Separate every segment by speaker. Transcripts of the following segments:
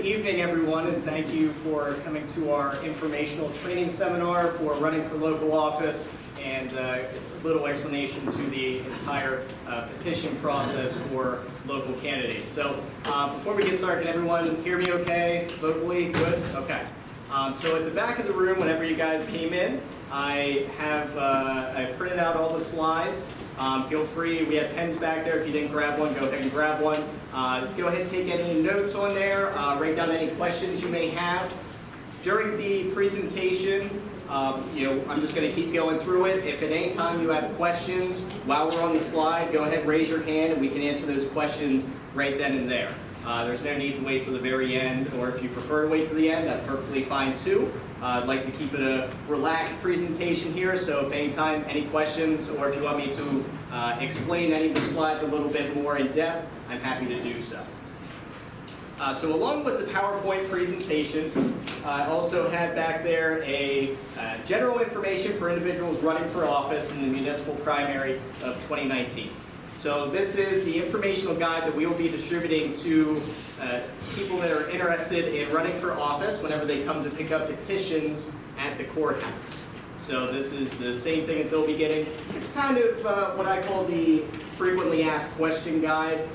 Speaker 1: evening, everyone, and thank you for coming to our informational training seminar for running for local office and a little explanation to the entire petition process for local candidates. So before we get started, can everyone hear me okay? Vocally? Good? Okay. So at the back of the room, whenever you guys came in, I printed out all the slides. Feel free, we have pens back there. If you didn't grab one, go ahead and grab one. Go ahead and take any notes on there, write down any questions you may have. During the presentation, I'm just going to keep going through it. If at any time you have questions while we're on the slide, go ahead and raise your hand and we can answer those questions right then and there. There's no need to wait till the very end, or if you prefer to wait till the end, that's perfectly fine too. I'd like to keep it a relaxed presentation here, so if any questions, or if you want me to explain any of the slides a little bit more in depth, I'm happy to do so. So along with the PowerPoint presentation, I also had back there a general information for individuals running for office in the municipal primary of 2019. So this is the informational guide that we will be distributing to people that are interested in running for office whenever they come to pick up petitions at the courthouse. So this is the same thing that they'll be getting. It's kind of what I call the frequently asked question guide.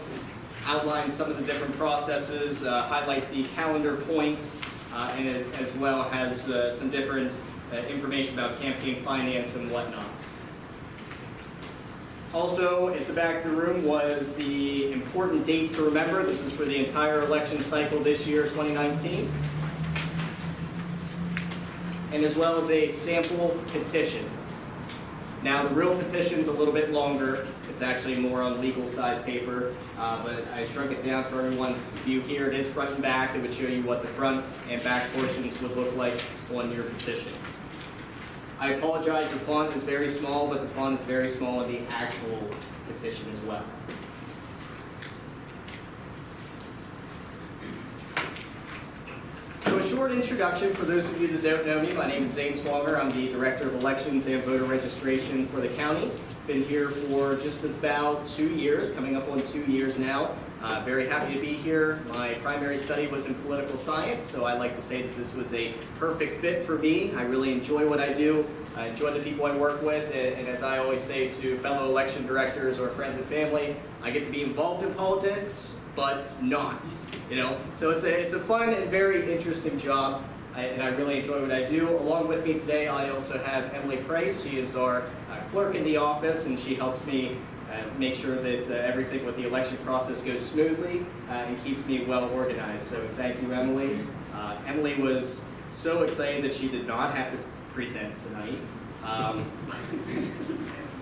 Speaker 1: Outlines some of the different processes, highlights the calendar points, and it as well has some different information about campaign finance and whatnot. Also, at the back of the room was the important dates to remember. This is for the entire election cycle this year, 2019. And as well as a sample petition. Now, the real petition's a little bit longer. It's actually more on legal size paper, but I shrunk it down for everyone's view here. It is front and back. It would show you what the front and back portions would look like on your petition. I apologize, the font is very small, but the font is very small in the actual petition as well. So a short introduction for those of you that don't know me. My name is Zane Swanger. I'm the Director of Elections and Voter Registration for the county. Been here for just about 2 years, coming up on 2 years now. Very happy to be here. My primary study was in political science, so I like to say that this was a perfect fit for me. I really enjoy what I do. I enjoy the people I work with, and as I always say to fellow election directors or friends and family, I get to be involved in politics, but not, So it's a fun and very interesting job, and I really enjoy what I do. Along with me today, I also have Emily Price. She is our clerk in the office, and she helps me make sure that everything with the election process goes smoothly and keeps me well organized. So thank you, Emily. Emily was so excited that she did not have to present tonight.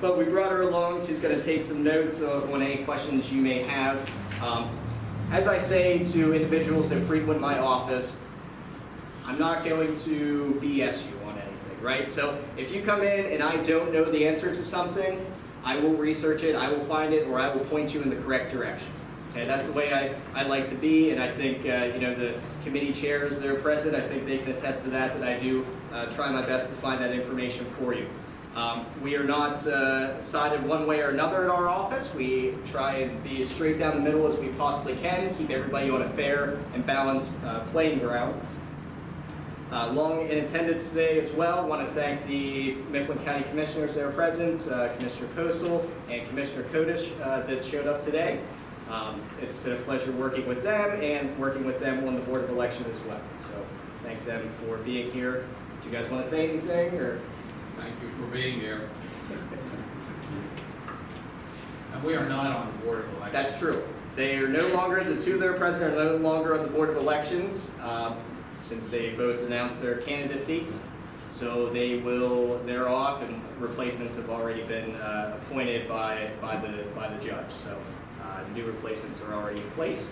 Speaker 1: But we brought her along. She's going to take some notes on any questions you may have. As I say to individuals that frequent my office, I'm not going to BS you on anything, right? So if you come in and I don't know the answer to something, I will research it, I will find it, or I will point you in the correct direction. Okay, that's the way I like to be, and I think the committee chairs that are present, I think they can attest to that I do try my best to find that information for you. We are not sided one way or another at our office. We try and be as straight down the middle as we possibly can, keep everybody on a fair and balanced playing ground. Long in attendance today as well. I want to thank the Mifflin County Commissioners that are present, Commissioner Postal and Commissioner Kodish that showed up today. It's been a pleasure working with them and working with them on the Board of Election as well. So thank them for being here. Do you guys want to say anything? Or?
Speaker 2: Thank you for being here. And we are not on the Board of Elections.
Speaker 1: That's true. They are no longer, the two that are present are no longer on the Board of Elections. Since they both announced their candidacy. So they're off, and replacements have already been appointed by the judge. So new replacements are already in place.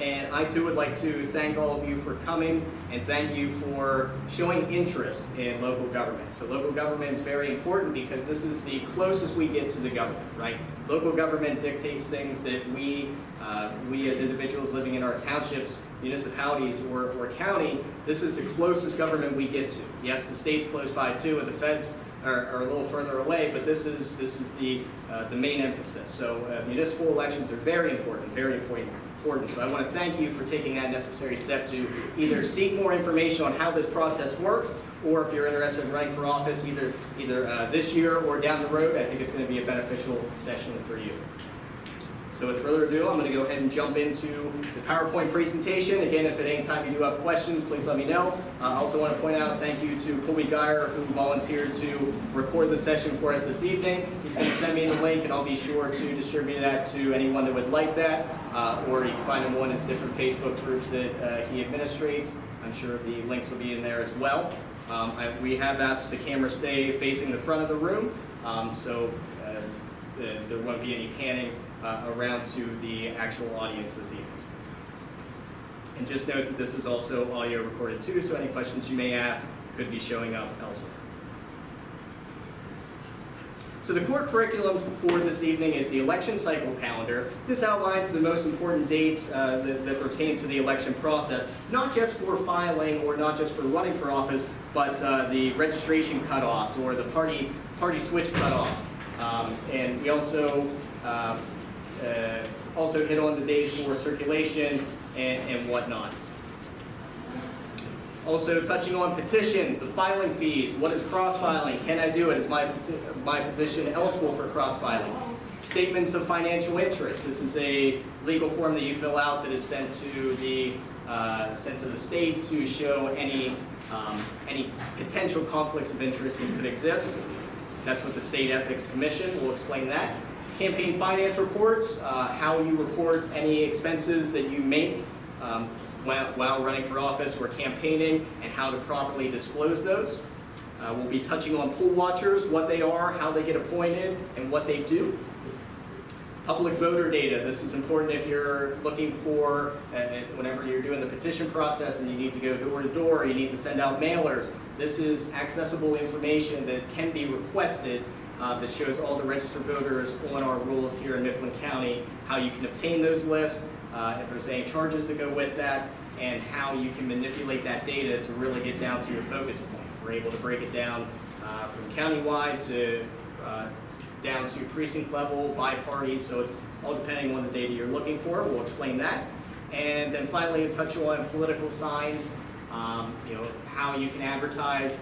Speaker 1: And I too would like to thank all of you for coming, and thank you for showing interest in local government. So local government is very important because this is the closest we get to the government, right? Local government dictates things that we as individuals living in our townships, municipalities, or county, this is the closest government we get to. Yes, the state's close by too, and the feds are a little further away, but this is the main emphasis. So municipal elections are very important important. So I want to thank you for taking that necessary step to either seek more information on how this process works, or if you're interested in running for office either this year or down the road, I think it's going to be a beneficial session for you. So with further ado, I'm going to go ahead and jump into the PowerPoint presentation. Again, if at any time you do have questions, please let me know. I also want to point out thank you to Colby, who volunteered to record the session for us this evening. He's going to send me the link, and I'll be sure to distribute that to anyone that would like that, or you can find him on his different Facebook groups that he administrates. I'm sure the links will be in there as well. We have asked the camera stay facing the front of the room, so there won't be any panning around to the actual audience this evening. And just note that this is also audio recorded too, so any questions you may ask could be showing up elsewhere. So the core curriculum for this evening is the election cycle calendar. This outlines the most important dates that pertain to the election process, not just for filing or not just for running for office, but the registration cutoffs or the party switch cutoffs. And we also hit on the days for circulation and whatnot. Also touching on petitions, the filing fees, what is cross-filing, can I do it, is my position eligible for cross-filing? Statements of financial interest, this is a legal form that you fill out that is sent to the state to show any potential conflicts of interest that could exist. That's with the State Ethics Commission, we'll explain that. Campaign finance reports, how you report any expenses that you make while running for office or campaigning, and how to properly disclose those. We'll be touching on poll watchers, what they are, how they get appointed, and what they do. Public voter data, this is important if you're looking for, whenever you're doing the petition process and you need to go door to door, you need to send out mailers. This is accessible information that can be requested that shows all the registered voters on our rolls here in Mifflin County, how you can obtain those lists, if there's any charges that go with that, and how you can manipulate that data to really get down to your focus point. We're able to break it down from countywide to down to precinct level, by party, so it's all depending on the data you're looking for. We'll explain that. And then finally, a touch on political signs, how you can advertise,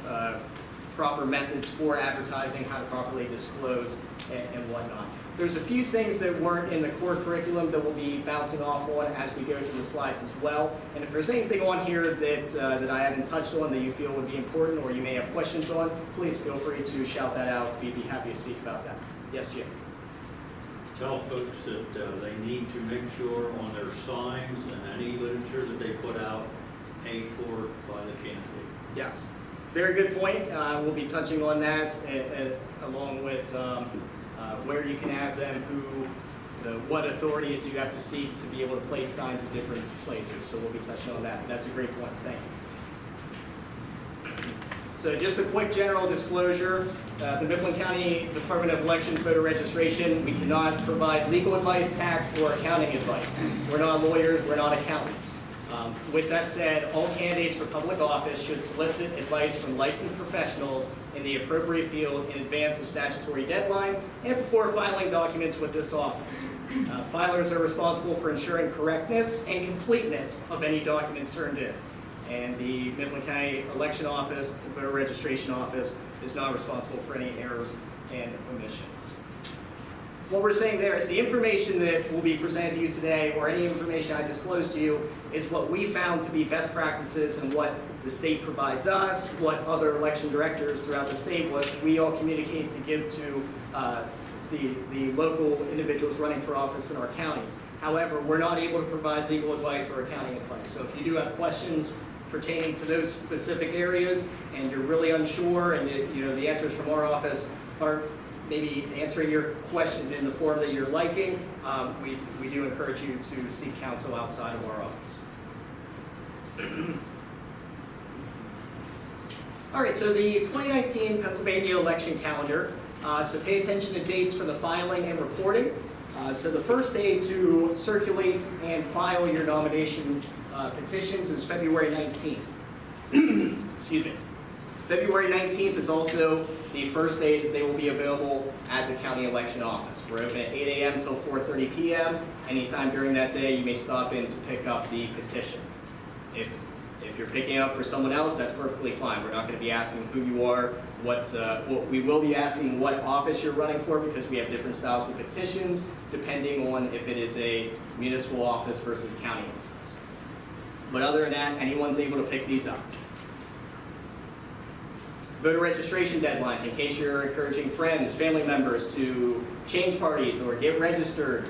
Speaker 1: proper methods for advertising, how to properly disclose, and whatnot. There's a few things that weren't in the core curriculum that we'll be bouncing off on as we go through the slides as well. And if there's anything on here that I haven't touched on that you feel would be important or you may have questions on, please feel free to shout that out. We'd be happy to speak about that. Yes, Jim?
Speaker 3: Tell folks that they need to make sure on their signs and any literature that they put out, paid for by the candidate.
Speaker 1: Yes. Very good point. We'll be touching on that along with where you can have them, what authorities you have to seek to be able to place signs at different places. So we'll be touching on that. That's a great point. Thank you. So just a quick general disclosure. The Mifflin County Department of Elections voter registration, we cannot provide legal advice, tax, or accounting advice. We're not lawyers. We're not accountants. With that said, all candidates for public office should solicit advice from licensed professionals in the appropriate field in advance of statutory deadlines and before filing documents with this office. Filers are responsible for ensuring correctness and completeness of any documents turned in. And the Mifflin County Election Office, the Voter Registration Office, is not responsible for any errors and omissions. What we're saying there is the information that will be presented to you today, or any information I disclose to you, is what we found to be best practices and what the state provides us, what other election directors throughout the state, what we all communicate to give to the local individuals running for office in our counties. However, we're not able to provide legal advice or accounting advice. So if you do have questions pertaining to those specific areas and you're really unsure and the answers from our office aren't maybe answering your question in the form that you're liking, we do encourage you to seek counsel outside of our office. All right, so the 2019 Pennsylvania election calendar. So pay attention to dates for the filing and reporting. So the first day to circulate and file your nomination petitions is February 19th. Excuse me. February 19th is also the first day that they will be available at the county election office. We're open at 8 a.m. until 4:30 p.m. Anytime during that day, you may stop in to pick up the petition. If you're picking up for someone else, that's perfectly fine. We're not going to be asking who you are, we will be asking what office you're running for, because we have different styles of petitions depending on if it is a municipal office versus county office. But other than that, anyone's able to pick these up. Voter registration deadlines, in case you're encouraging friends, family members to change parties or get registered.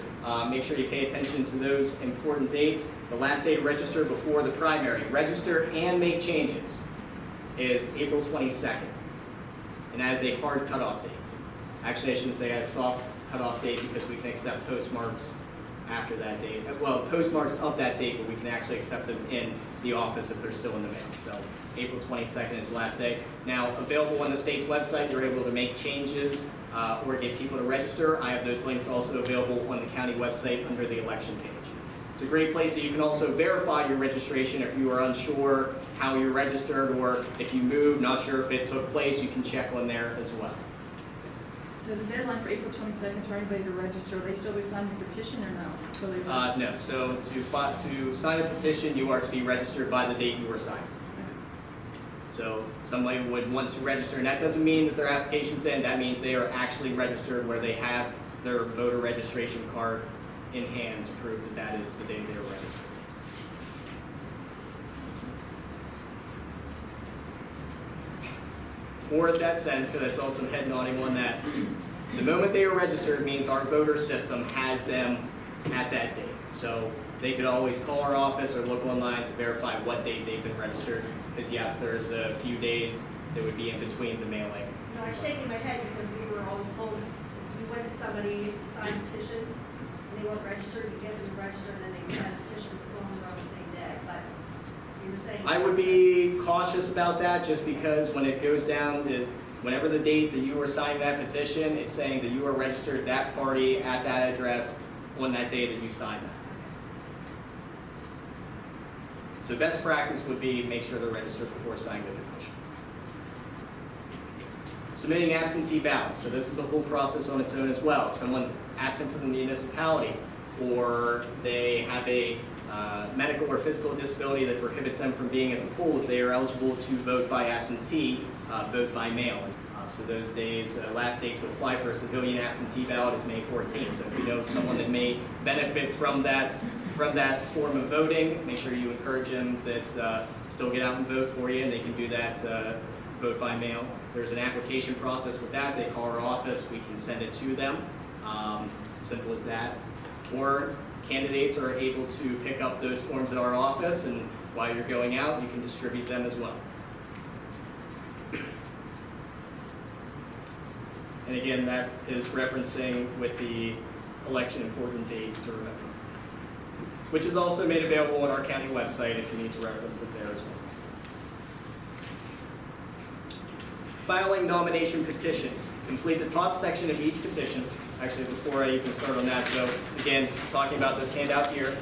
Speaker 1: Make sure you pay attention to those important dates. The last day to register before the primary, register and make changes, is April 22nd. And that is a hard cutoff date. Actually, I shouldn't say a soft cutoff date, because we can accept postmarks after that date. Well, postmarks of that date, but we can actually accept them in the office if they're still in the mail. So April 22nd is the last day. Now, available on the state's website, you're able to make changes or get people to register. I have those links also available on the county website under the election page. It's a great place that you can also verify your registration if you are unsure how you're registered, or if you moved, not sure if it took place, you can check on there as well.
Speaker 4: So the deadline for April 22nd is for anybody to register. Will they still be signing the petition or no?
Speaker 1: No, so to sign a petition, you are to be registered by the date you were signed. So somebody would want to register, and that doesn't mean that their application's in. That means they are actually registered, where they have their voter registration card in hand to prove that that is the day they were registered. More in that sense, because I saw some head nodding on that. The moment they are registered means our voter system has them at that date. So they could always call our office or look online to verify what date they've been registered. Because yes, there's a few days that would be in between the mailing.
Speaker 5: No, I'm shaking my head because we were always told if you went to somebody to sign a petition and they weren't registered, you get them to register and then they can sign a petition as long as they're on the same day. But you were saying
Speaker 1: I would be cautious about that, just because when it goes down, whenever the date that you were signing that petition, it's saying that you are registered at that party at that address on that day that you signed that. So best practice would be make sure they're registered before signing the petition. Submitting absentee ballots. So this is a whole process on its own as well. If someone's absent from the municipality, or they have a medical or physical disability that prohibits them from being at the polls, they are eligible to vote by absentee, vote by mail. So those days, last day to apply for a civilian absentee ballot is May 14th. So if you know someone that may benefit from that form of voting, make sure you encourage them that still get out and vote for you, and they can do that vote by mail. There's an application process with that. They call our office, we can send it to them. Simple as that. Or candidates are able to pick up those forms at our office, and while you're going out, you can distribute them as well. And again, that is referencing with the election important dates to remember, which is also made available on our county website if you need to reference it there as well. Filing nomination petitions. Complete the top section of each petition. Actually, before I even start on that, so again, talking about this handout here,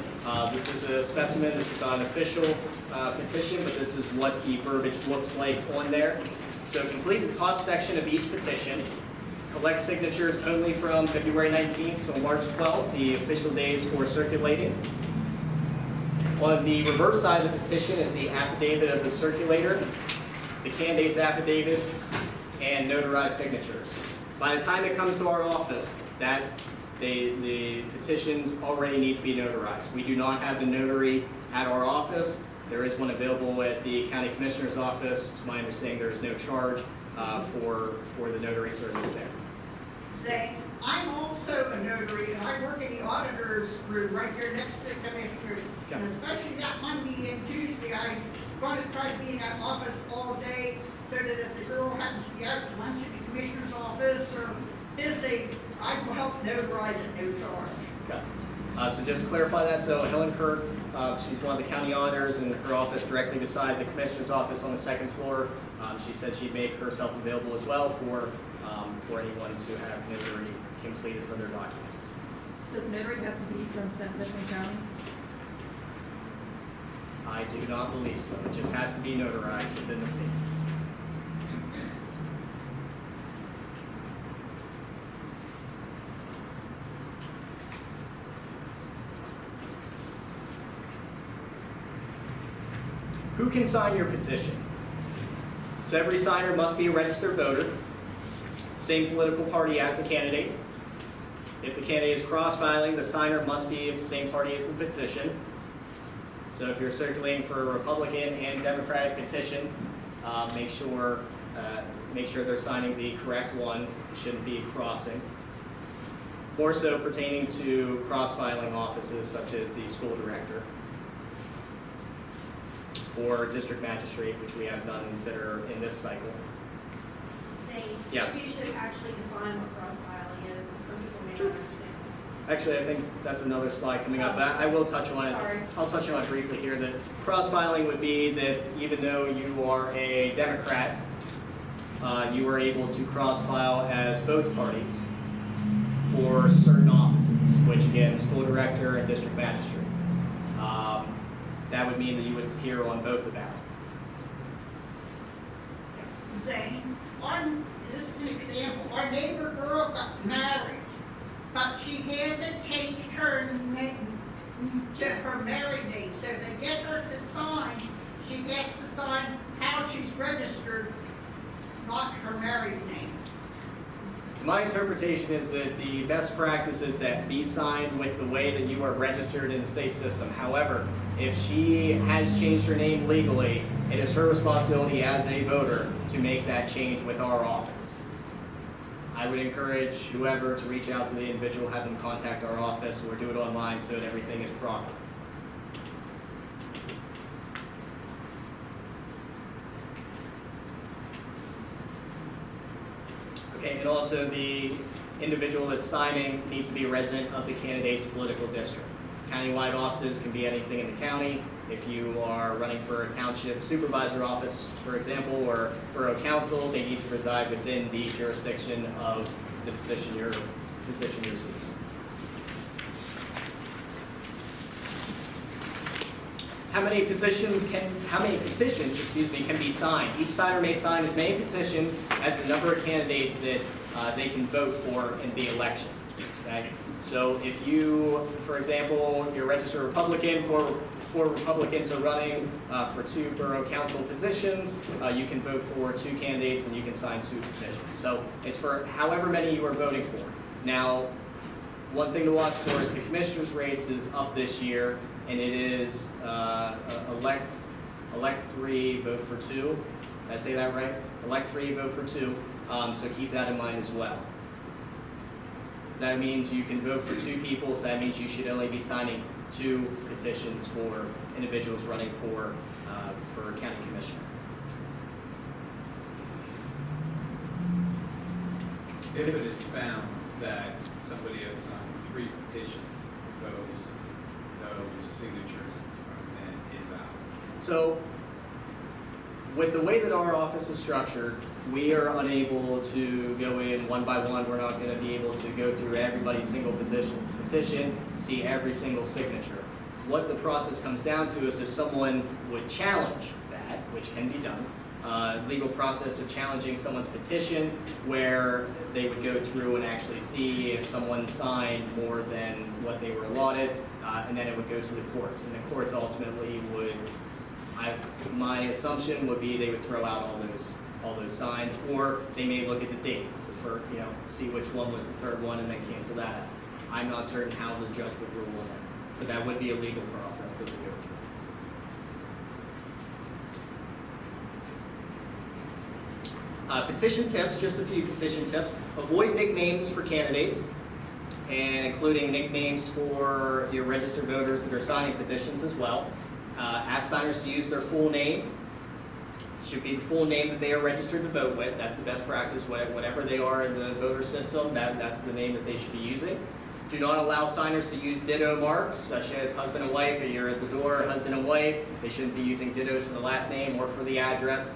Speaker 1: this is a specimen. This is not an official petition, but this is what the verbiage looks like on there. So complete the top section of each petition. Collect signatures only from February 19th to March 12th, the official days for circulating. On the reverse side of the petition is the affidavit of the circulator, the candidate's affidavit, and notarized signatures. By the time it comes to our office, the petitions already need to be notarized. We do not have the notary at our office. There is one available at the county commissioner's office. To my understanding, there is no charge for the notary service there.
Speaker 6: Zane, I'm also a notary, and I work in the auditor's room right here next to the commissioner.
Speaker 1: Okay.
Speaker 6: And especially that Monday and Tuesday, I'm going to try to be in that office all day, so that if the girl happens to be out to lunch at the commissioner's office or busy, I will help notarize at no charge.
Speaker 1: Okay. So just to clarify that, so Helen Kirk, she's one of the county auditors, in her office directly beside the commissioner's office on the second floor. She said she'd make herself available as well for anyone to have notary completed for their documents.
Speaker 4: Does notary have to be from Mifflin County?
Speaker 1: I do not believe so. It just has to be notarized within the state. Who can sign your petition? So every signer must be a registered voter, same political party as the candidate. If the candidate is cross-filing, the signer must be of the same party as the petition. So if you're circulating for a Republican and Democratic petition, make sure they're signing the correct one. It shouldn't be crossing. More so pertaining to cross-filing offices such as the school director or district magistrate, which we have none that are in this cycle.
Speaker 5: Zane,
Speaker 1: Yes.
Speaker 5: you should actually define what cross-filing is, because some people may not
Speaker 1: Sure.
Speaker 5: understand.
Speaker 1: Actually, I think that's another slide coming up. I will touch on it.
Speaker 5: Sorry.
Speaker 1: I'll touch on it briefly here. That cross-filing would be that even though you are a Democrat, you are able to cross-file as both parties for certain offices, which again, school director and district magistrate. That would mean that you would appear on both the ballot. Yes.
Speaker 6: Zane, this is an example, our neighbor girl got married, but she hasn't changed her name to her married name, so if they get her to sign, she has to sign how she's registered, not her married name.
Speaker 1: So my interpretation is that the best practice is that be signed with the way that you are registered in the state system. However, if she has changed her name legally, it is her responsibility as a voter to make that change with our office. I would encourage whoever to reach out to the individual, have them contact our office, or do it online so that everything is proper. Okay, and also the individual that's signing needs to be a resident of the candidate's political district. Countywide offices can be anything in the county. If you are running for a township supervisor office, for example, or borough council, they need to reside within the jurisdiction of the position you're seeking. How many petitions can be signed? Each signer may sign as many petitions as the number of candidates that they can vote for in the election. Okay? So if you, for example, you're a registered Republican, four Republicans are running for 2 borough council positions, you can vote for 2 candidates and you can sign 2 petitions. So it's for however many you are voting for. Now, one thing to watch for is the commissioner's race is up this year, and it is elect 3, vote for 2. Did I say that right? Elect 3, vote for 2. So keep that in mind as well. So that means you can vote for 2 people, so that means you should only be signing 2 petitions for individuals running for county commissioner.
Speaker 2: If it is found that somebody had signed 3 petitions, those signatures are then invalid.
Speaker 1: So, with the way that our office is structured, we are unable to go in one by one. We're not going to be able to go through everybody's single petition to see every single signature. What the process comes down to is if someone would challenge that, which can be done, legal process of challenging someone's petition where they would go through and actually see if someone signed more than what they were allotted, and then it would go to the courts. And the courts ultimately would, my assumption would be they would throw out all those signed, or they may look at the dates for, see which one was the third one and then cancel that out. I'm not certain how the judge would rule on that, but that would be a legal process that would go through. Petition tips, just a few petition tips. Avoid nicknames for candidates, and including nicknames for your registered voters that are signing petitions as well. Ask signers to use their full name. It should be the full name that they are registered to vote with. That's the best practice. Whatever they are in the voter system, that's the name that they should be using. Do not allow signers to use ditto marks, such as husband and wife. If you're at the door, husband and wife, they shouldn't be using dittos for the last name or for the address.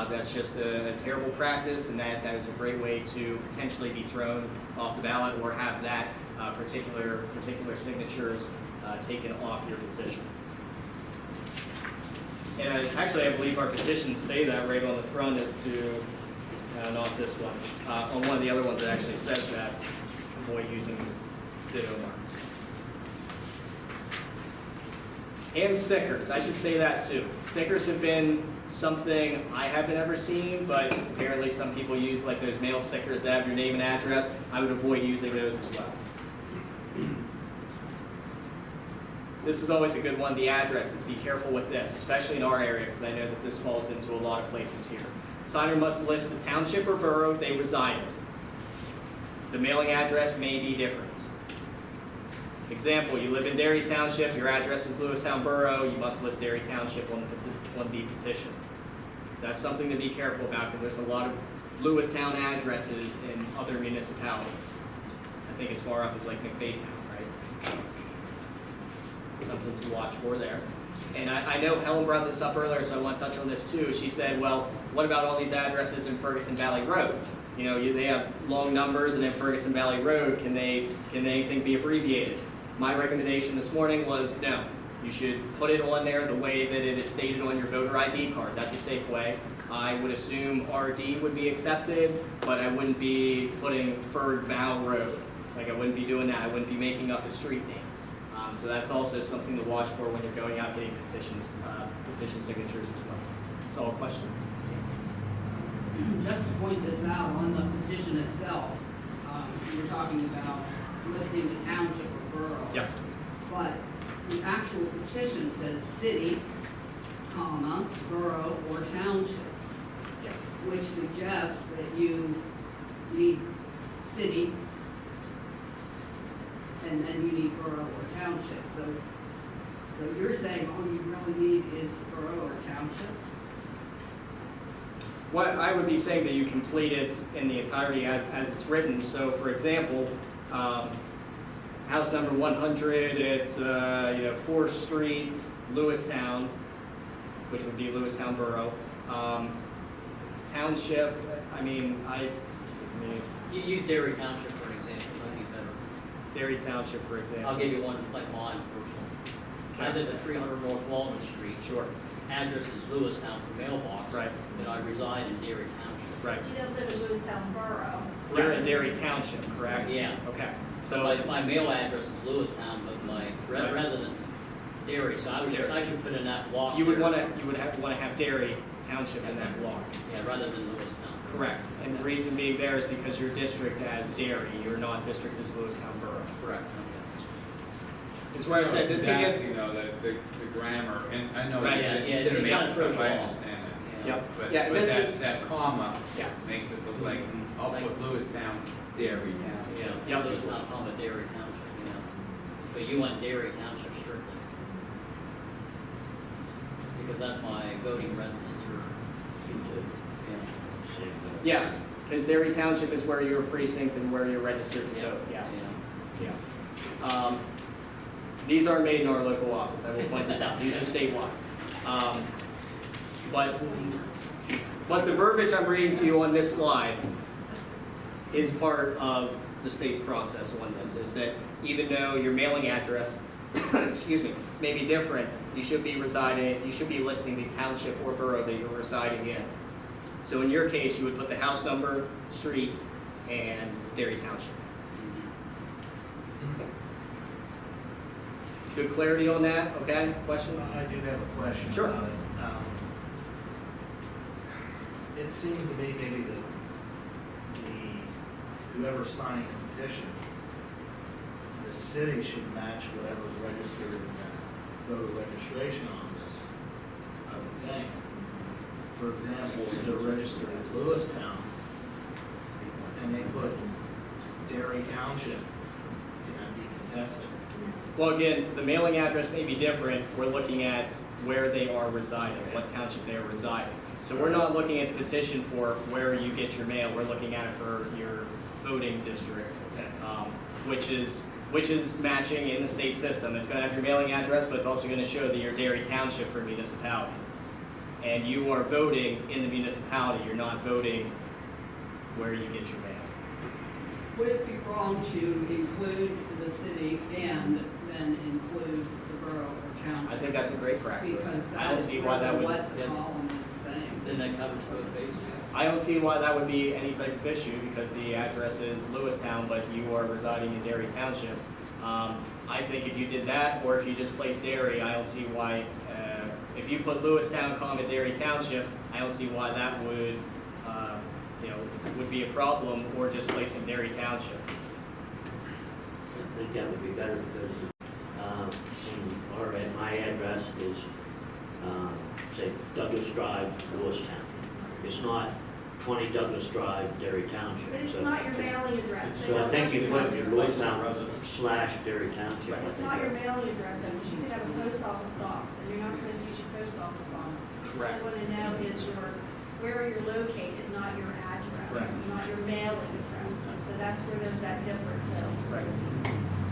Speaker 1: That's just a terrible practice, and that is a great way to potentially be thrown off the ballot or have that particular signatures taken off your petition. And actually, I believe our petitions say that right on the front as to, not this one. On one of the other ones, it actually says that, avoid using ditto marks. And stickers, I should say that too. Stickers have been something I haven't ever seen, but apparently some people use like those mail stickers that have your name and address. I would avoid using those as well. This is always a good one, the addresses. Be careful with this, especially in our area, because I know that this falls into a lot of places here. Signer must list the township or borough they reside in. The mailing address may be different. Example, you live in Derry Township, your address is Lewistown Borough, you must list Derry Township on the petition. So that's something to be careful about, because there's a lot of Lewistown addresses in other municipalities. I think as far up as like McFaytown, right? Something to watch for there. And I know Helen brought this up earlier, so I want to touch on this too. She said, well, what about all these addresses in Ferguson Valley Road? You know, they have long numbers, and in Ferguson Valley Road, can anything be abbreviated? My recommendation this morning was no. You should put it on there the way that it is stated on your voter ID card. That's a safe way. I would assume RD would be accepted, but I wouldn't be putting Ferd Val Road. Like I wouldn't be doing that. I wouldn't be making up a street name. So that's also something to watch for when you're going out getting petitions, petition signatures as well. So a question?
Speaker 7: Just to point this out, on the petition itself, you're talking about listing the township or borough.
Speaker 1: Yes.
Speaker 7: But the actual petition says city, comma, borough, or township,
Speaker 1: Yes.
Speaker 7: which suggests that you need city, and then you need borough or township. So you're saying all you really need is borough or township?
Speaker 1: What I would be saying that you complete it in the entirety as it's written. So, for example, house number 100 at 4th Street, Lewistown, which would be Lewistown Borough. Township.
Speaker 8: You use Derry Township for an example, might be better.
Speaker 1: Derry Township, for example.
Speaker 8: I'll give you one like mine personally. I live at 300 North Walnut Street.
Speaker 1: Sure.
Speaker 8: Address is Lewistown for mailbox.
Speaker 1: Right.
Speaker 8: But I reside in Derry Township.
Speaker 1: Right.
Speaker 5: But you don't live in Lewistown Borough.
Speaker 1: You're in Derry Township, correct?
Speaker 8: Yeah.
Speaker 1: Okay.
Speaker 8: So
Speaker 1: So
Speaker 8: my mail address is Lewistown, but my
Speaker 1: Right.
Speaker 8: residence is Derry. So I should put in that block.
Speaker 1: you would
Speaker 8: there.
Speaker 1: want to have Derry Township in that block.
Speaker 8: Yeah, rather than Lewistown.
Speaker 1: Correct. And the reason being there is because your district has Derry, your non-district is Lewistown Borough.
Speaker 8: Correct.
Speaker 1: It's where I said this can get.
Speaker 2: You know, the grammar, and I know
Speaker 1: Right,
Speaker 2: that
Speaker 8: yeah,
Speaker 2: it didn't
Speaker 8: you
Speaker 2: make
Speaker 8: gotta
Speaker 2: sense,
Speaker 8: throw
Speaker 2: I
Speaker 8: it all.
Speaker 2: understand that.
Speaker 1: Yep.
Speaker 2: But,
Speaker 1: Yeah,
Speaker 2: but
Speaker 1: this
Speaker 2: that,
Speaker 1: is-
Speaker 2: that comma
Speaker 1: Yes.
Speaker 2: makes it look like, I'll put Lewistown, Derry Town.
Speaker 8: Yeah,
Speaker 1: Yep.
Speaker 8: so it's not called a Derry Township, you know. But you want Derry Township strictly. Because that's my voting residence or, yeah.
Speaker 1: Yes, because Derry Township is where your precinct and where you're registered to
Speaker 8: Yeah.
Speaker 1: vote, yes.
Speaker 8: Yeah.
Speaker 1: Yeah. These aren't made in our local office, I will point this out, these are statewide. But the verbiage I'm reading to you on this slide is part of the state's process on this, is that even though your mailing address, excuse me, may be different, you should be listing the township or borough that you're residing in. So in your case, you would put the house number, street, and Derry Township. Good clarity on that, okay? Question?
Speaker 9: I do have a question
Speaker 1: Sure.
Speaker 9: about it. It seems to me maybe that whoever's signing a petition, the city should match whatever's registered in the voter registration office, I would think. For example, if they're registered as Lewistown, and they put Derry Township, can that be contested?
Speaker 1: Well, again, the mailing address may be different. We're looking at where they are residing, what township they are residing. So we're not looking at the petition for where you get your mail. We're looking at it for your voting district, which is matching in the state system. It's going to have your mailing address, but it's also going to show that you're Derry Township for municipality. And you are voting in the municipality. You're not voting where you get your mail.
Speaker 7: Would it be wrong to include the city and then include the borough or township?
Speaker 1: I think that's a great practice.
Speaker 7: Because
Speaker 1: I don't
Speaker 7: that's
Speaker 1: see why that would.
Speaker 7: what the column is saying.
Speaker 8: Then that covers both bases.
Speaker 1: I don't see why that would be any type of issue because the address is Lewistown, but you are residing in Derry Township. I think if you did that, or if you just placed Derry, I don't see why, if you put Lewistown, Derry Township, I don't see why that would, would be a problem, or just placing Derry Township.
Speaker 10: I think that would be better because, my address is, say, Douglas Drive, Lewistown. It's not 20 Douglas Drive, Derry Township.
Speaker 5: But it's
Speaker 10: So-
Speaker 5: not your mailing address. They
Speaker 10: So I
Speaker 5: don't
Speaker 10: think
Speaker 5: have
Speaker 10: you
Speaker 5: your
Speaker 10: put
Speaker 5: mailing
Speaker 10: your
Speaker 5: address.
Speaker 10: Lewistown / Derry Township. I
Speaker 5: It's
Speaker 10: think
Speaker 5: not your
Speaker 10: that-
Speaker 5: mailing address, though, because you could have a post office box, and you're not supposed to use your post office box.
Speaker 1: Correct.
Speaker 5: What I want to know is where you're located, not your address,
Speaker 1: Correct.
Speaker 5: not your mailing address. So that's where there's that difference, so.
Speaker 1: Right.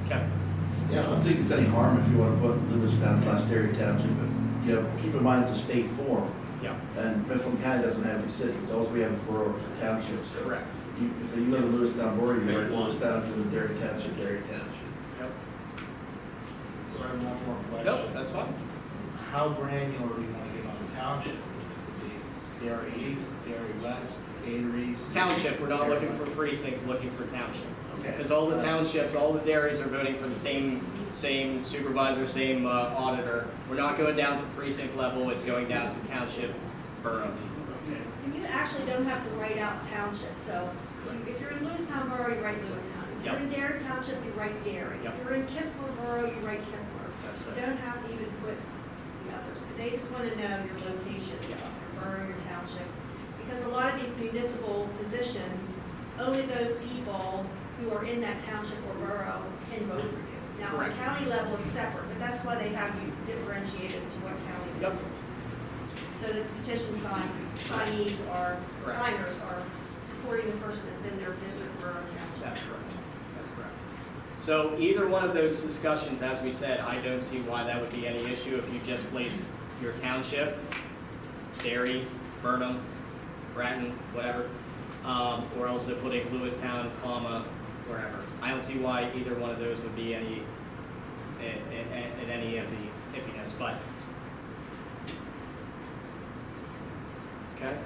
Speaker 1: Kevin?
Speaker 11: Yeah, I don't think it's any harm if you want to put Lewistown / Derry Township, but, keep in mind it's a state form,
Speaker 1: Yeah.
Speaker 11: and Mifflin County doesn't have any cities, all we have is boroughs or townships, so.
Speaker 1: Correct.
Speaker 11: If you live in Lewistown borough, you write
Speaker 3: Pick one.
Speaker 11: Lewistown to Derry Township, Derry Township.
Speaker 1: Yep.
Speaker 9: So I have one more question.
Speaker 1: Nope, that's fine.
Speaker 9: How granular do you want to get on the township? Is it to be Derry East, Derry West, Gator East?
Speaker 1: Township, we're not looking for precinct, looking for township.
Speaker 9: Okay.
Speaker 1: Because all the townships, all the dairies are voting for the same supervisor, same auditor. We're not going down to precinct level, it's going down to township, borough.
Speaker 5: And you actually don't have to write out township, so if you're in Lewistown Borough, you write Lewistown. If you're
Speaker 1: Yep.
Speaker 5: in Derry Township, you write Derry.
Speaker 1: Yep.
Speaker 5: If you're in Kistler Borough, you write Kistler.
Speaker 1: That's
Speaker 5: You
Speaker 1: right.
Speaker 5: don't have to even put the others. They just want to know your location, your borough, your township. Because a lot of these municipal positions, only those people who are in that township or borough can vote for you. Now, on
Speaker 1: Correct.
Speaker 5: county level, it's separate, but that's why they have you differentiate as to what county.
Speaker 1: Yep.
Speaker 5: So the petition signees are,
Speaker 1: Correct.
Speaker 5: signers are supporting the person that's in their district, borough, township.
Speaker 1: That's correct. That's correct. So either one of those discussions, as we said, I don't see why that would be any issue if you just placed your township, Derry, Burnham, Bratton, whatever, or also putting Lewistown, wherever. I don't see why either one of those would be any iffiness, but. Okay.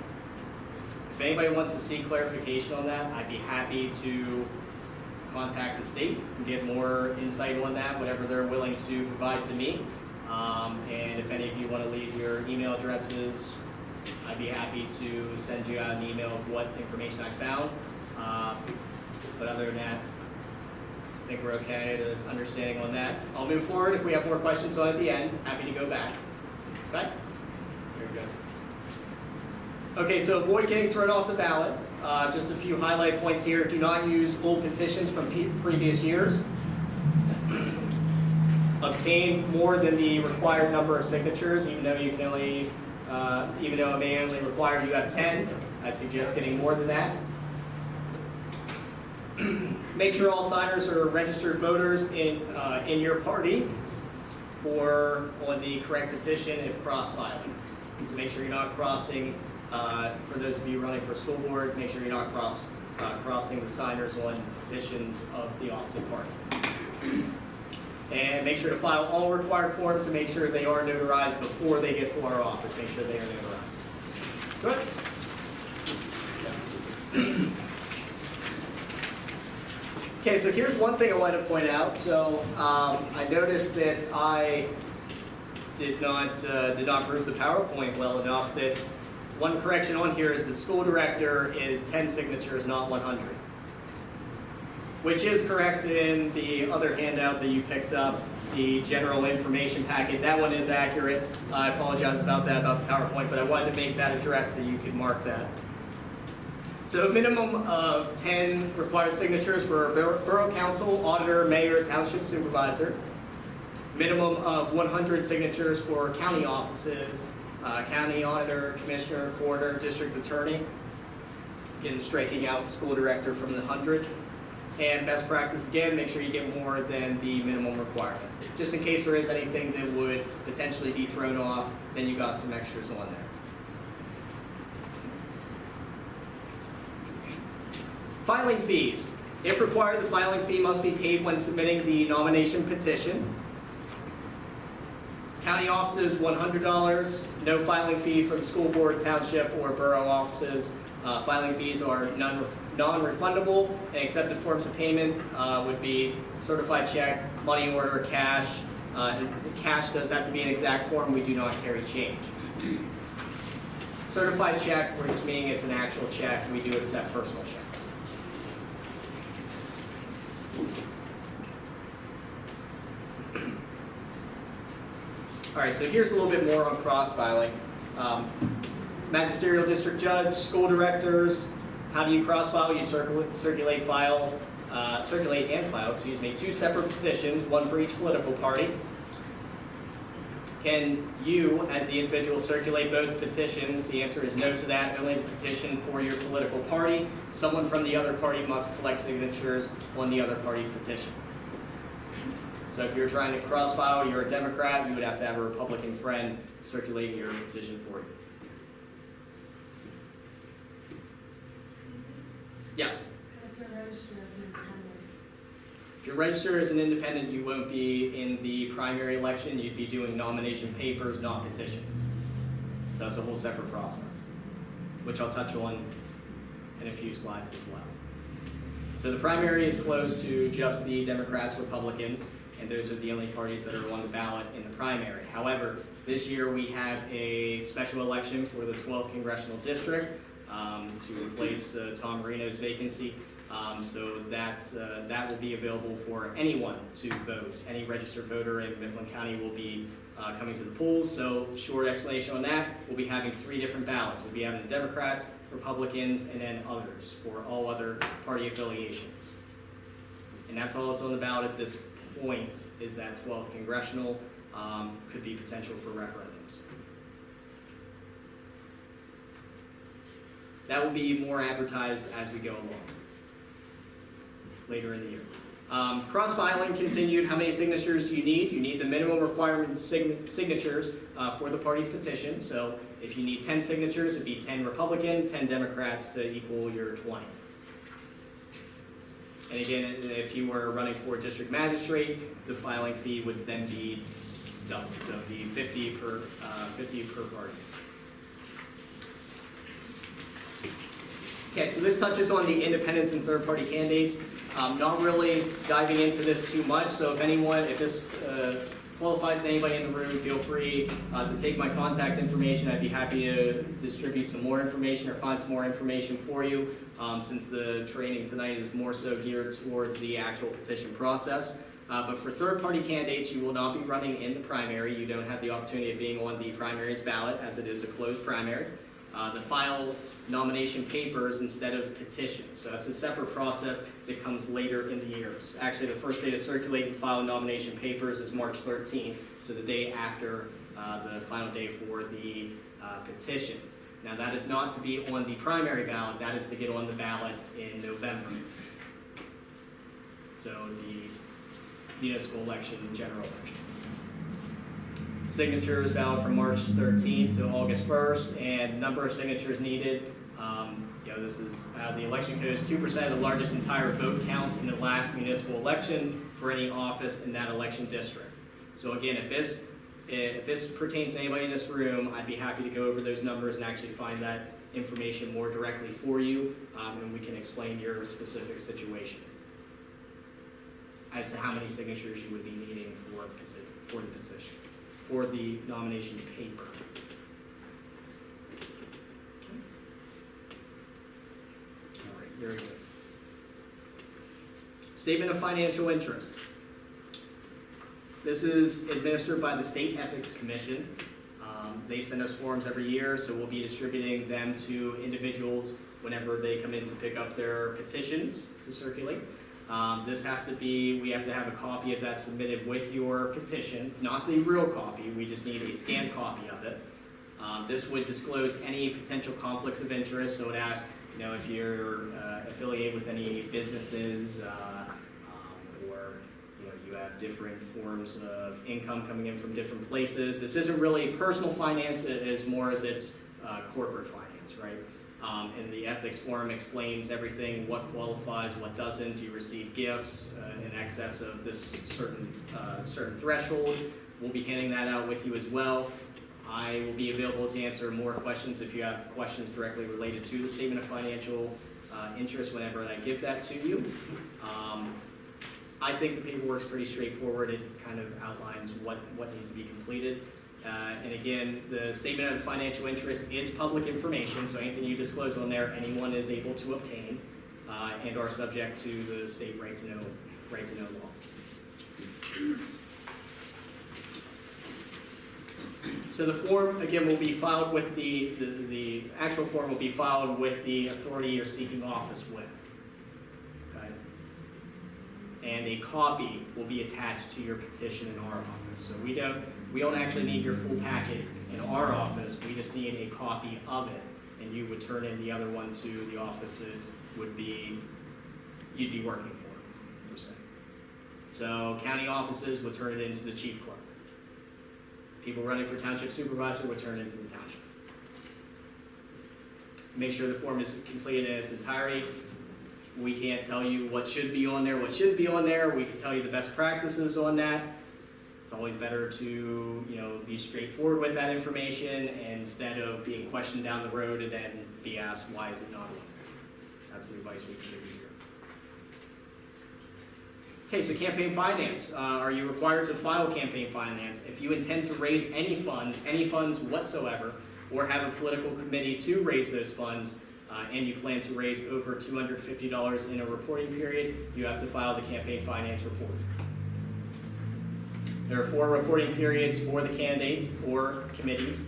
Speaker 1: If anybody wants to seek clarification on that, I'd be happy to contact the state and get more insight on that, whatever they're willing to provide to me. And if any of you want to leave your email addresses, I'd be happy to send you out an email of what information I found. But other than that, I think we're okay to understanding on that. I'll move forward. If we have more questions on it at the end, happy to go back. Okay? Very good. Okay, so avoid getting thrown off the ballot. Just a few highlight points here. Do not use old petitions from previous years. Obtain more than the required number of signatures, even though you can only, even though it may only require you have 10. I'd suggest getting more than that. Make sure all signers are registered voters in your party or on the correct petition if cross-filing. So make sure you're not crossing, for those of you running for school board, make sure you're not crossing the signers on petitions of the opposite party. And make sure to file all required forms and make sure they are notarized before they get to our office. Make sure they are notarized. Good. Okay, so here's one thing I want to point out. So I noticed that I did not proof the PowerPoint well enough. That one correction on here is that school director is 10 signatures, not 100. Which is correct in the other handout that you picked up, the general information packet. That one is accurate. I apologize about that, about the PowerPoint, but I wanted to make that address that you could mark that. So a minimum of 10 required signatures for a borough council, auditor, mayor, township supervisor. Minimum of 100 signatures for county offices, county auditor, commissioner, coroner, district attorney. Again, striking out the school director from the 100. And best practice, again, make sure you get more than the minimum requirement. Just in case there is anything that would potentially be thrown off, then you got some extras on there. Filing fees. If required, the filing fee must be paid when submitting the nomination petition. County offices, $100. No filing fee for the school board, township, or borough offices. Filing fees are non-refundable, and accepted forms of payment would be certified check, money order, cash. Cash does have to be an exact form. We do not carry change. Certified check, we're just meaning it's an actual check. We do accept personal checks. All right, so here's a little bit more on cross-filing. Magisterial district judge, school directors, how do you cross-file? You circulate and file, two separate petitions, one for each political party. Can you, as the individual, circulate both petitions? The answer is no to that, only the petition for your political party. Someone from the other party must collect signatures on the other party's petition. So if you're trying to cross-file, you're a Democrat, you would have to have a Republican friend circulating your petition for you. Yes?
Speaker 5: If you're registered as an independent.
Speaker 1: If you're registered as an independent, you won't be in the primary election. You'd be doing nomination papers, not petitions. So that's a whole separate process, which I'll touch on in a few slides as well. So the primary is closed to just the Democrats, Republicans, and those are the only parties that are on the ballot in the primary. However, this year we have a special election for the 12th Congressional District to replace Tom Marino's vacancy. So that will be available for anyone to vote. Any registered voter in Mifflin County will be coming to the polls. So short explanation on that, we'll be having 3 different ballots. We'll be having the Democrats, Republicans, and then others for all other party affiliations. And that's all that's on the ballot at this point, is that 12th Congressional, could be potential for referendums. That will be more advertised as we go along later in the year. Cross-filing continued. How many signatures do you need? You need the minimum requirement signatures for the party's petition. So if you need 10 signatures, it'd be 10 Republican, 10 Democrats to equal your 20. And again, if you were running for district magistrate, the filing fee would then be double. So it'd be 50 per party. Okay, so this touches on the independents and third-party candidates. Not really diving into this too much, so if this qualifies to anybody in the room, feel free to take my contact information. I'd be happy to distribute some more information or find some more information for you, since the training tonight is more so geared towards the actual petition process. But for third-party candidates, you will not be running in the primary. You don't have the opportunity of being on the primary's ballot, as it is a closed primary. The file nomination papers instead of petitions. So that's a separate process that comes later in the year. Actually, the first day to circulate and file nomination papers is March 13th, so the day after the final day for the petitions. Now, that is not to be on the primary ballot, that is to get on the ballot in November. So the municipal election, general election. Signatures valid from March 13th to August 1st, and number of signatures needed. This is the election code is 2% of the largest entire vote count in the last municipal election for any office in that election district. So again, if this pertains to anybody in this room, I'd be happy to go over those numbers and actually find that information more directly for you, and we can explain your specific situation as to how many signatures you would be needing for the petition, for the nomination paper. All right, very good. Statement of financial interest. This is administered by the State Ethics Commission. They send us forms every year, so we'll be distributing them to individuals whenever they come in to pick up their petitions to circulate. We have to have a copy of that submitted with your petition, not the real copy, we just need a scanned copy of it. This would disclose any potential conflicts of interest, so it asks, if you're affiliated with any businesses, or you have different forms of income coming in from different places. This isn't really personal finance as more as it's corporate finance, right? And the ethics form explains everything, what qualifies, what doesn't. Do you receive gifts in excess of this certain threshold? We'll be handing that out with you as well. I will be available to answer more questions if you have questions directly related to the statement of financial interest whenever I give that to you. I think the paperwork's pretty straightforward. It kind of outlines what needs to be completed. And again, the statement of financial interest is public information, so anything you disclose on there, anyone is able to obtain and are subject to the state right to know laws. So the form, again, will be filed with the actual form will be filed with the authority you're seeking office with. Okay? And a copy will be attached to your petition in our office. So we don't actually need your full packet in our office. We just need a copy of it, and you would turn in the other one to the office that you'd be working for, per se. So county offices would turn it into the chief clerk. People running for township supervisor would turn it into the township. Make sure the form is completed in its entirety. We can't tell you what should be on there, what shouldn't be on there. We can tell you the best practices on that. It's always better to, be straightforward with that information instead of being questioned down the road and then be asked, why is it not on there? That's the advice we can give you here. Okay, so campaign finance. Are you required to file campaign finance? If you intend to raise any funds whatsoever, or have a political committee to raise those funds, and you plan to raise over $250 in a reporting period, you have to file the campaign finance report. There are 4 reporting periods for the candidates or committees,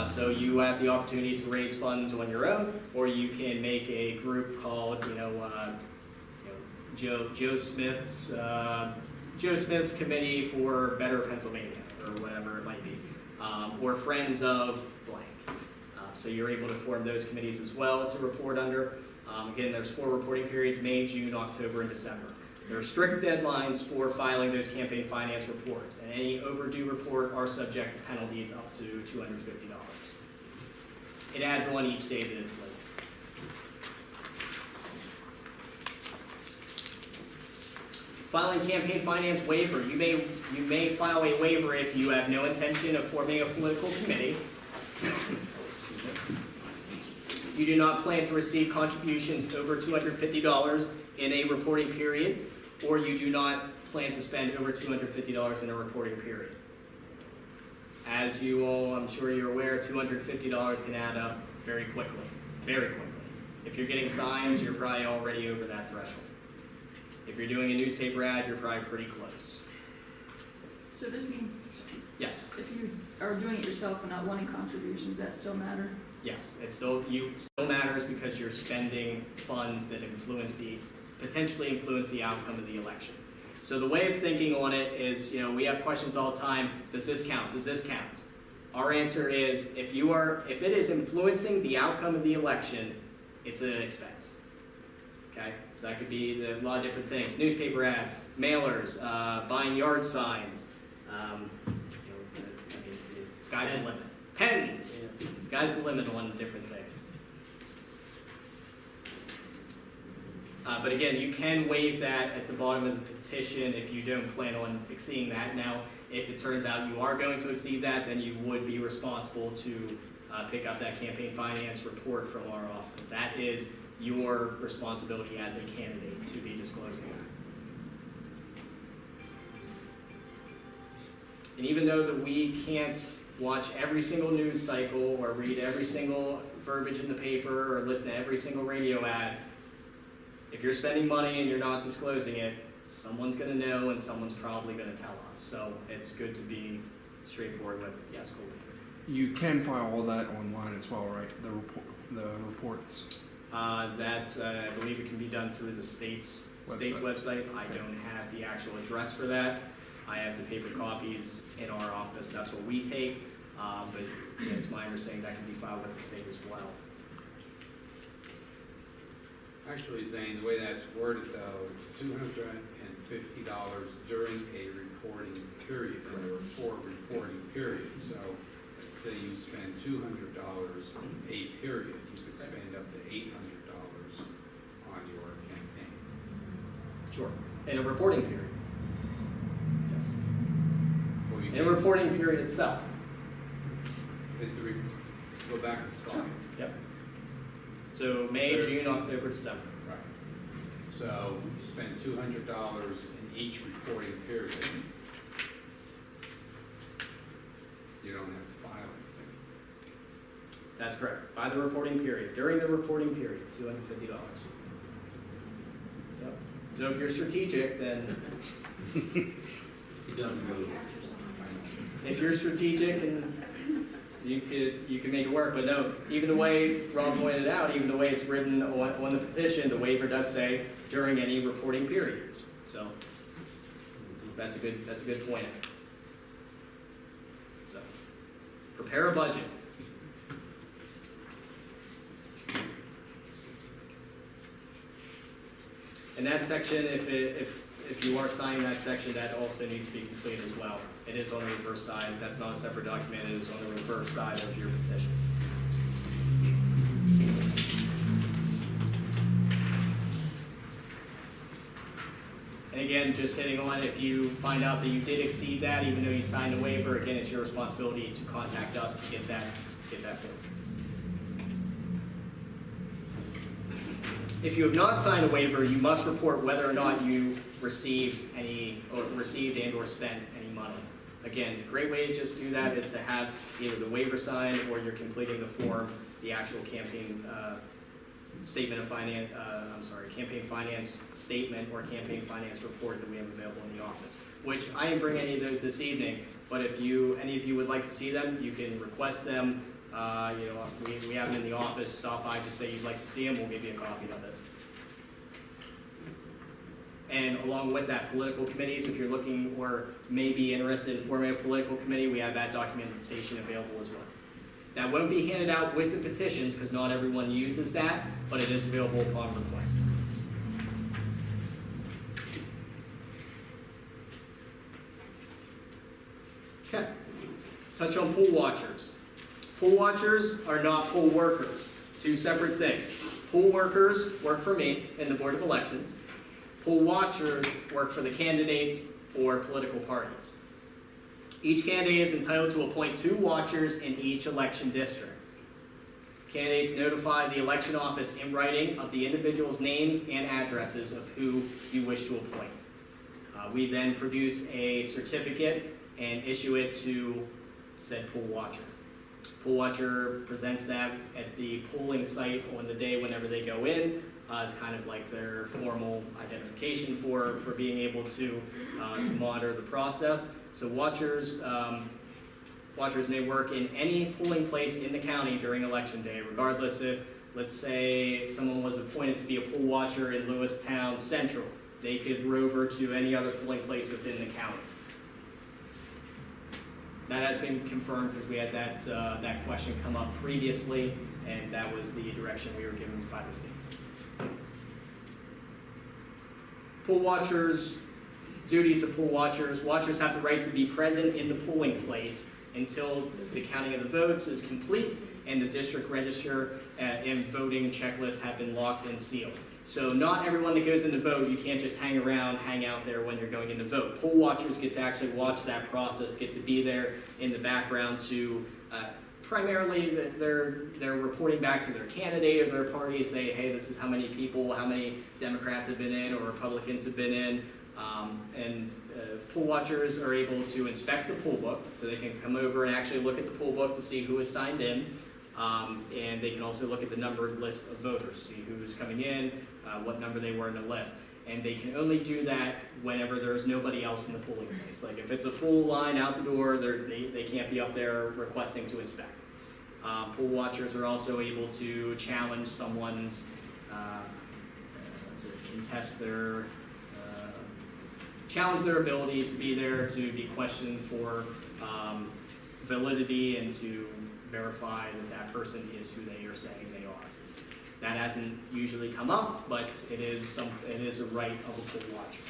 Speaker 1: so you have the opportunity to raise funds on your own, or you can make a group called, Joe Smith's Committee for Better Pennsylvania, or whatever it might be, or Friends of blank. So you're able to form those committees as well to report under. Again, there's 4 reporting periods: May, June, October, and December. There are strict deadlines for filing those campaign finance reports, and any overdue report are subject to penalties up to $250. It adds on each day that it's late. Filing campaign finance waiver. You may file a waiver if you have no intention of forming a political committee. You do not plan to receive contributions over $250 in a reporting period, or you do not plan to spend over $250 in a reporting period. As you all, I'm sure you're aware, $250 can add up very quickly, very quickly. If you're getting signs, you're probably already over that threshold. If you're doing a newspaper ad, you're probably pretty close.
Speaker 4: So this means,
Speaker 1: Yes.
Speaker 4: if you are doing it yourself and not wanting contributions, that still matter?
Speaker 1: Yes, it still matters because you're spending funds that potentially influence the outcome of the election. So the way of thinking on it is, we have questions all the time. Does this count? Does this count? Our answer is, if it is influencing the outcome of the election, it's an expense. Okay, so that could be a lot of different things: newspaper ads, mailers, buying yard signs. Sky's the limit. Pens. Yeah. Sky's the limit on different things. But again, you can waive that at the bottom of the petition if you don't plan on exceeding that. Now, if it turns out you are going to exceed that, then you would be responsible to pick up that campaign finance report from our office. That is your responsibility as a candidate to be disclosing that. And even though that we can't watch every single news cycle or read every single verbiage in the paper or listen to every single radio ad, if you're spending money and you're not disclosing it, someone's going to know and someone's probably going to tell us. So it's good to be straightforward with it. Yes, Colby.
Speaker 12: You can file all that online as well, right? The reports.
Speaker 1: I believe it can be done through the state's website. I don't have the actual address for that. I have the paper copies in our office. That's what we take. But it's my understanding that can be filed with the state as well.
Speaker 2: Actually, Zane, the way that's worded though, it's $250 during a reporting period, and there are 4 reporting periods. So let's say you spend $200 a period, you could spend up to $800 on your campaign.
Speaker 1: Sure. In a reporting period. Yes.
Speaker 2: Well,
Speaker 1: In a reporting period itself.
Speaker 2: is the, go back and slide.
Speaker 1: Yep. So May, June, October, December.
Speaker 2: Right. So you spend $200 in each reporting period. You don't have to file anything.
Speaker 1: That's correct. By the reporting period, during the reporting period, $250. Yep. So if you're strategic, then
Speaker 3: He doesn't go.
Speaker 1: if you're strategic, and you could make it work. But no, even the way Rob pointed out, even the way it's written on the petition, the waiver does say during any reporting period. So that's a good point. So prepare a budget. And that section, if you are signing that section, that also needs to be completed as well. It is on the reverse side. That's not a separate document. It is on the reverse side of your petition. And again, just hitting on, if you find out that you did exceed that, even though you signed a waiver, again, it's your responsibility to contact us to get that form. If you have not signed a waiver, you must report whether or not you received and or spent any money. Again, a great way to just do that is to have either the waiver signed or you're completing the form, the actual campaign statement of finance, campaign finance statement or campaign finance report that we have available in the office. Which I didn't bring any of those this evening, but if any of you would like to see them, you can request them. We have them in the office. Stop by, just say you'd like to see them. We'll give you a copy of it. And along with that, political committees, if you're looking or may be interested in forming a political committee, we have that documentation available as well. That won't be handed out with the petitions because not everyone uses that, but it is available upon request. Okay. Touch on poll watchers. Poll watchers are not poll workers. Two separate things. Poll workers work for me in the Board of Elections. Poll watchers work for the candidates or political parties. Each candidate is entitled to appoint 2 watchers in each election district. Candidates notify the election office in writing of the individual's names and addresses of who you wish to appoint. We then produce a certificate and issue it to said poll watcher. Poll watcher presents that at the polling site on the day whenever they go in. It's kind of like their formal identification for being able to monitor the process. So watchers may work in any polling place in the county during election day, regardless if, let's say, someone was appointed to be a poll watcher in Lewistown Central. They could rover to any other polling place within the county. That has been confirmed because we had that question come up previously, and that was the direction we were given by the state. Poll watchers, duties of poll watchers. Watchers have the right to be present in the polling place until the counting of the votes is complete and the district register and voting checklists have been locked and sealed. So not everyone that goes in to vote, you can't just hang out there when you're going in to vote. Poll watchers get to actually watch that process, get to be there in the background to primarily they're reporting back to their candidate or their party, say, hey, this is how many people, how many Democrats have been in or Republicans have been in. Poll watchers are able to inspect the poll book, so they can come over and actually look at the poll book to see who is signed in. And they can also look at the numbered list of voters, see who's coming in, what number they were in the list. And they can only do that whenever there's nobody else in the polling place. Like if it's a full line out the door, they can't be up there requesting to inspect. Poll watchers are also able to challenge someone's, challenge their ability to be there, to be questioned for validity and to verify that that person is who they are saying they are. That hasn't usually come up, but it is a right of a poll watcher.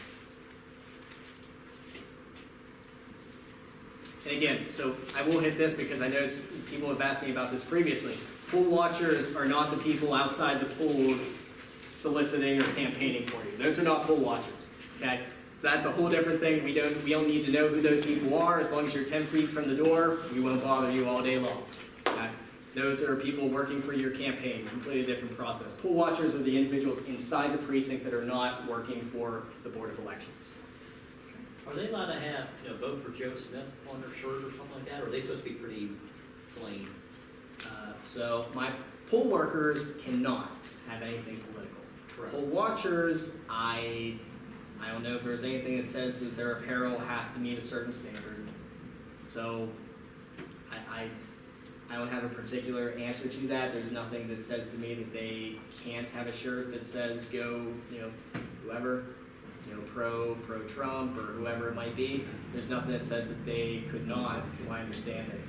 Speaker 1: And again, so I will hit this because I know people have asked me about this previously. Poll watchers are not the people outside the polls soliciting or campaigning for you. Those are not poll watchers. Okay? So that's a whole different thing. We don't need to know who those people are. As long as you're 10 feet from the door, we won't bother you all day long. Those are people working for your campaign, completely different process. Poll watchers are the individuals inside the precinct that are not working for the Board of Elections.
Speaker 8: Are they allowed to have, vote for Joe Smith on their shirt or something like that, or are they supposed to be pretty plain?
Speaker 1: So my poll workers cannot have anything political.
Speaker 8: Correct.
Speaker 1: Poll watchers, I don't know if there's anything that says that their apparel has to meet a certain standard. So I don't have a particular answer to that. There's nothing that says to me that they can't have a shirt that says go, whoever, pro-Trump or whoever it might be. There's nothing that says that they could not, to my understanding.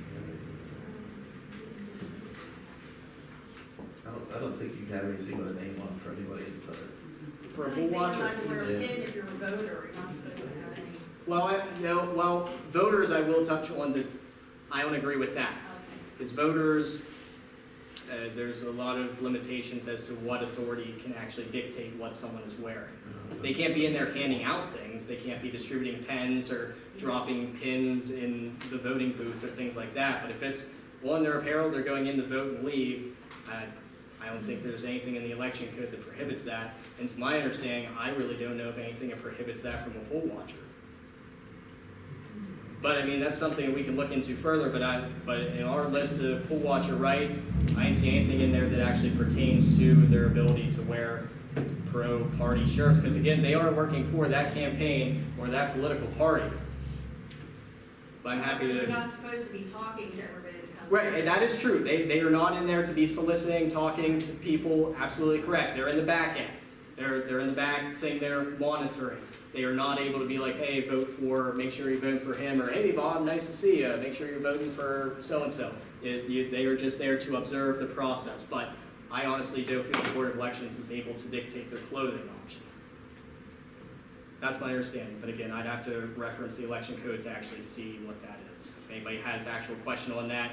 Speaker 11: I don't think you can have anything with a name on for anybody inside.
Speaker 1: For a
Speaker 5: I
Speaker 1: poll
Speaker 5: think
Speaker 1: watcher.
Speaker 5: you're allowed to wear a
Speaker 11: Yeah.
Speaker 5: pin if you're a voter, you're not supposed to have any.
Speaker 1: Well, voters, I will touch on that. I don't agree with that.
Speaker 5: Okay.
Speaker 1: Because voters, there's a lot of limitations as to what authority can actually dictate what someone is wearing. They can't be in there handing out things. They can't be distributing pens or dropping pins in the voting booth or things like that. But if it's on their apparel, they're going in to vote and leave. I don't think there's anything in the election code that prohibits that. And to my understanding, I really don't know of anything that prohibits that from a poll watcher. But I mean, that's something that we can look into further, but in our list of poll watcher rights, I didn't see anything in there that actually pertains to their ability to wear pro-party shirts, because again, they are working for that campaign or that political party. But I'm happy
Speaker 5: You're
Speaker 1: to...
Speaker 5: not supposed to be talking to everybody that comes.
Speaker 1: Right, and that is true. They are not in there to be soliciting, talking to people, absolutely correct. They're in the back end. They're in the back saying they're monitoring. They are not able to be like, hey, make sure you vote for him, or hey, Bob, nice to see you, make sure you're voting for so-and-so. They are just there to observe the process, but I honestly don't feel the Board of Elections is able to dictate their clothing option. That's my understanding, but again, I'd have to reference the election code to actually see what that is. If anybody has actual question on that,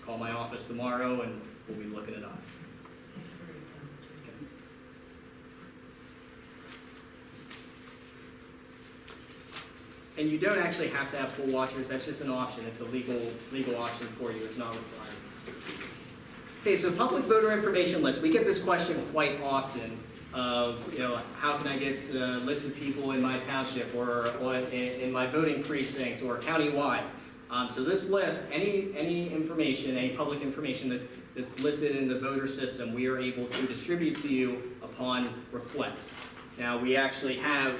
Speaker 1: call my office tomorrow and we'll be looking it up. And you don't actually have to have poll watchers, that's just an option. It's a legal option for you, it's not required. Okay, so public voter information list. We get this question quite often of, how can I get a list of people in my township or in my voting precinct or countywide? So this list, any information, any public information that's listed in the voter system, we are able to distribute to you upon request. Now, we actually have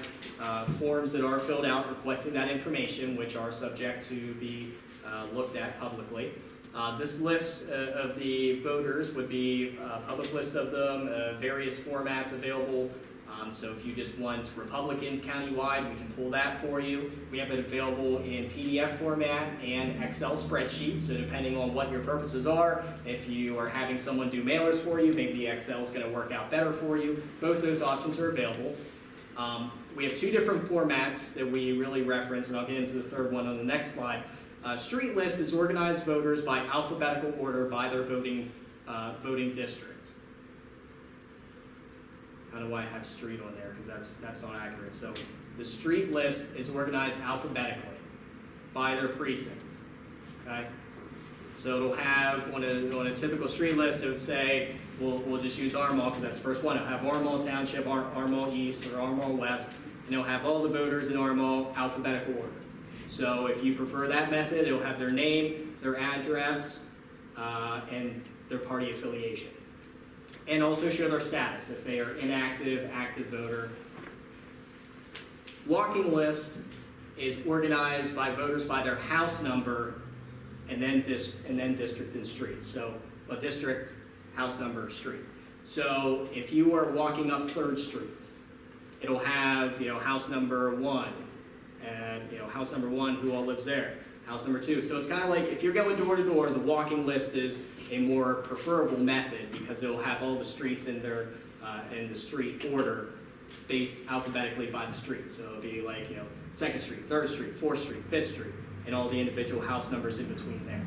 Speaker 1: forms that are filled out requesting that information, which are subject to be looked at publicly. This list of the voters would be a public list of them, various formats available. So if you just want Republicans countywide, we can pull that for you. We have it available in PDF format and Excel spreadsheet. So depending on what your purposes are, if you are having someone do mailers for you, maybe the Excel is going to work out better for you. Both those options are available. We have two different formats that we really reference, and I'll get into the third one on the next slide. Street list is organized voters by alphabetical order by their voting district. I don't know why I have street on there, because that's not accurate. So the street list is organized alphabetically by their precinct. Okay? So it'll have, on a typical street list, it would say, we'll just use Armagh, because that's the first one. It'll have Armagh Township, Armagh East, or Armagh West, and it'll have all the voters in Armagh alphabetical order. So if you prefer that method, it'll have their name, their address, and their party affiliation. And also show their status, if they are inactive, active voter. Walking list is organized by voters by their house number, and then district and street. So a district, house number, street. So if you are walking up 3rd Street, it'll have house number 1, and house number 1, who all lives there. House number 2. So it's kind of like if you're going door to door, the walking list is a more preferable method because it'll have all the streets in their in the street order based alphabetically by the street. So it'll be like 2nd Street, 3rd Street, 4th Street, 5th Street, and all the individual house numbers in between there.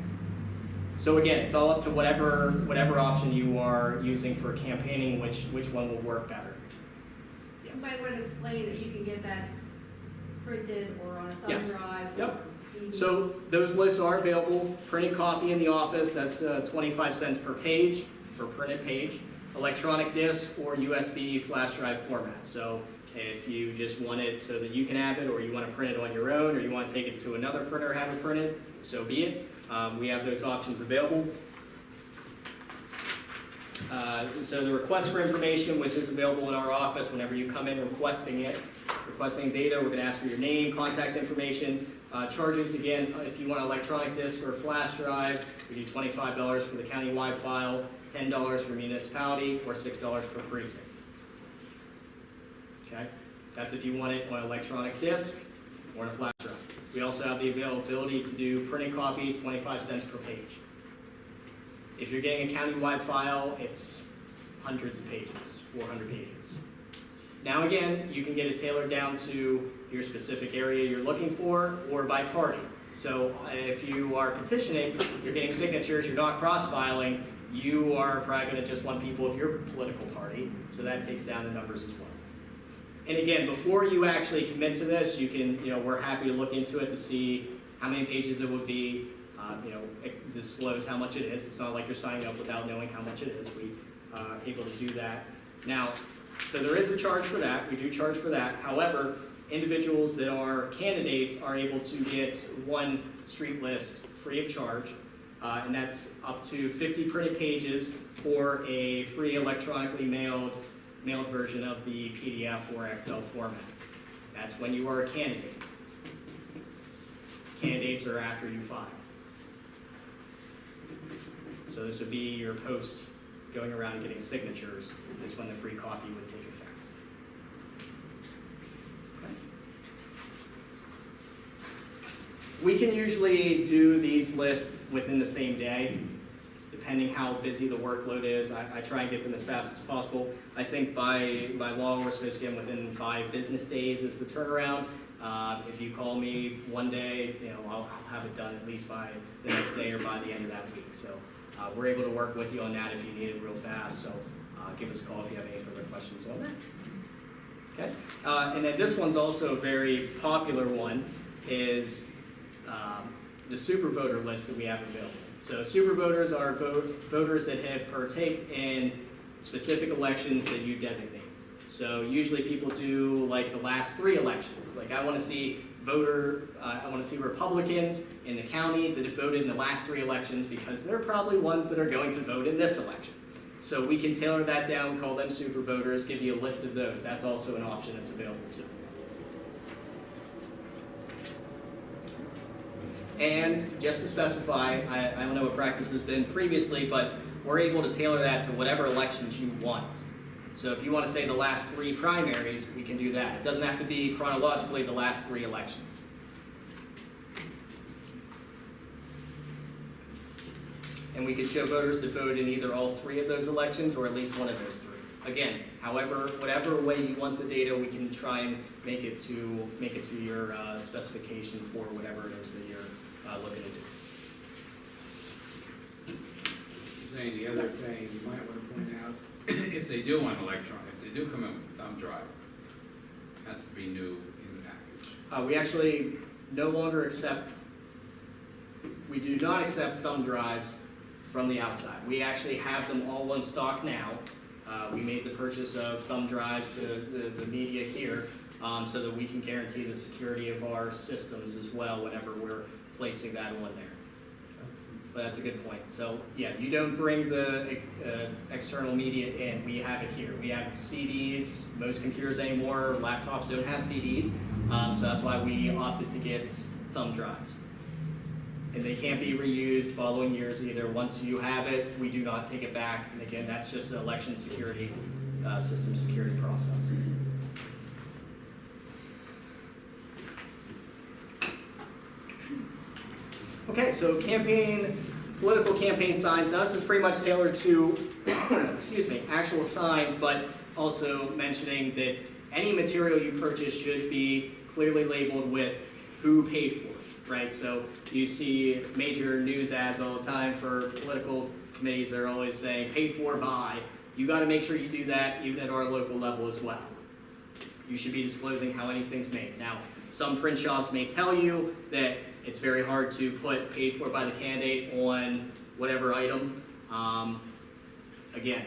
Speaker 1: So again, it's all up to whatever option you are using for campaigning, which one will work better. Yes.
Speaker 5: You might want to explain that you can get that printed or on a thumb
Speaker 1: Yes.
Speaker 5: drive.
Speaker 1: Yep. So those lists are available, printed copy in the office, that's 25 cents per page, for printed page, electronic disc or USB flash drive format. So if you just want it so that you can have it, or you want to print it on your own, or you want to take it to another printer, have it printed, so be it. We have those options available. So the request for information, which is available in our office whenever you come in requesting data, we're going to ask for your name, contact information. Charges, again, if you want an electronic disc or a flash drive, we do $25 for the county-wide file, $10 for municipality, or $6 per precinct. Okay, that's if you want it on an electronic disc or on a flash drive. We also have the availability to do printed copies, 25 cents per page. If you're getting a county-wide file, it's hundreds of pages, 400 pages. Now again, you can get it tailored down to your specific area you're looking for, or by party. So if you are petitioning, you're getting signatures, you're not cross-filing, you are probably going to just want people of your political party, so that takes down the numbers as well. And again, before you actually commit to this, you can, we're happy to look into it to see how many pages it would be, disclose how much it is. It's not like you're signing up without knowing how much it is. We are able to do that. Now, so there is a charge for that. We do charge for that. However, individuals that are candidates are able to get one street list free of charge, and that's up to 50 printed pages or a free electronically mailed version of the PDF or Excel format. That's when you are a candidate. Candidates are after you file. So this would be your post going around and getting signatures, is when the free copy would take effect. Okay. We can usually do these lists within the same day, depending how busy the workload is. I try and get them as fast as possible. I think by law, we're supposed to get them within 5 business days is the turnaround. If you call me one day, I'll have it done at least by the next day or by the end of that week. So we're able to work with you on that if you need it real fast. So give us a call if you have any further questions on that. Okay. And then this one's also a very popular one, is the super voter list that we have available. So super voters are voters that have partaked in specific elections that you designate. So usually people do like the last 3 elections. Like I want to see Republicans in the county that have voted in the last 3 elections, because they're probably ones that are going to vote in this election. So we can tailor that down, call them super voters, give you a list of those. That's also an option that's available too. And just to specify, I don't know what practice has been previously, but we're able to tailor that to whatever elections you want. So if you want to say the last 3 primaries, we can do that. It doesn't have to be chronologically the last 3 elections. And we can show voters that voted in either all 3 of those elections or at least one of those 3. Again, whatever way you want the data, we can try and make it to your specification for whatever it is that you're looking to do.
Speaker 2: Zane, the other thing you might want to point out, if they do want electronic, if they do come in with a thumb drive, it has to be new in the package.
Speaker 1: We actually no longer we do not accept thumb drives from the outside. We actually have them all on stock now. We made the purchase of thumb drives to the media here, so that we can guarantee the security of our systems as well whenever we're placing that on there. But that's a good point. So yeah, you don't bring the external media in. We have it here. We have CDs. Most computers anymore, laptops don't have CDs. So that's why we opted to get thumb drives. And they can't be reused following years either. Once you have it, we do not take it back. And again, that's just an election security, system security process. Okay, so political campaign signs. Now this is pretty much tailored to, actual signs, but also mentioning that any material you purchase should be clearly labeled with who paid for it, right? So you see major news ads all the time for political committees. They're always saying paid for by. You got to make sure you do that even at our local level as well. You should be disclosing how anything's made. Now, some print shops may tell you that, it's very hard to put paid for by the candidate on whatever item. Again,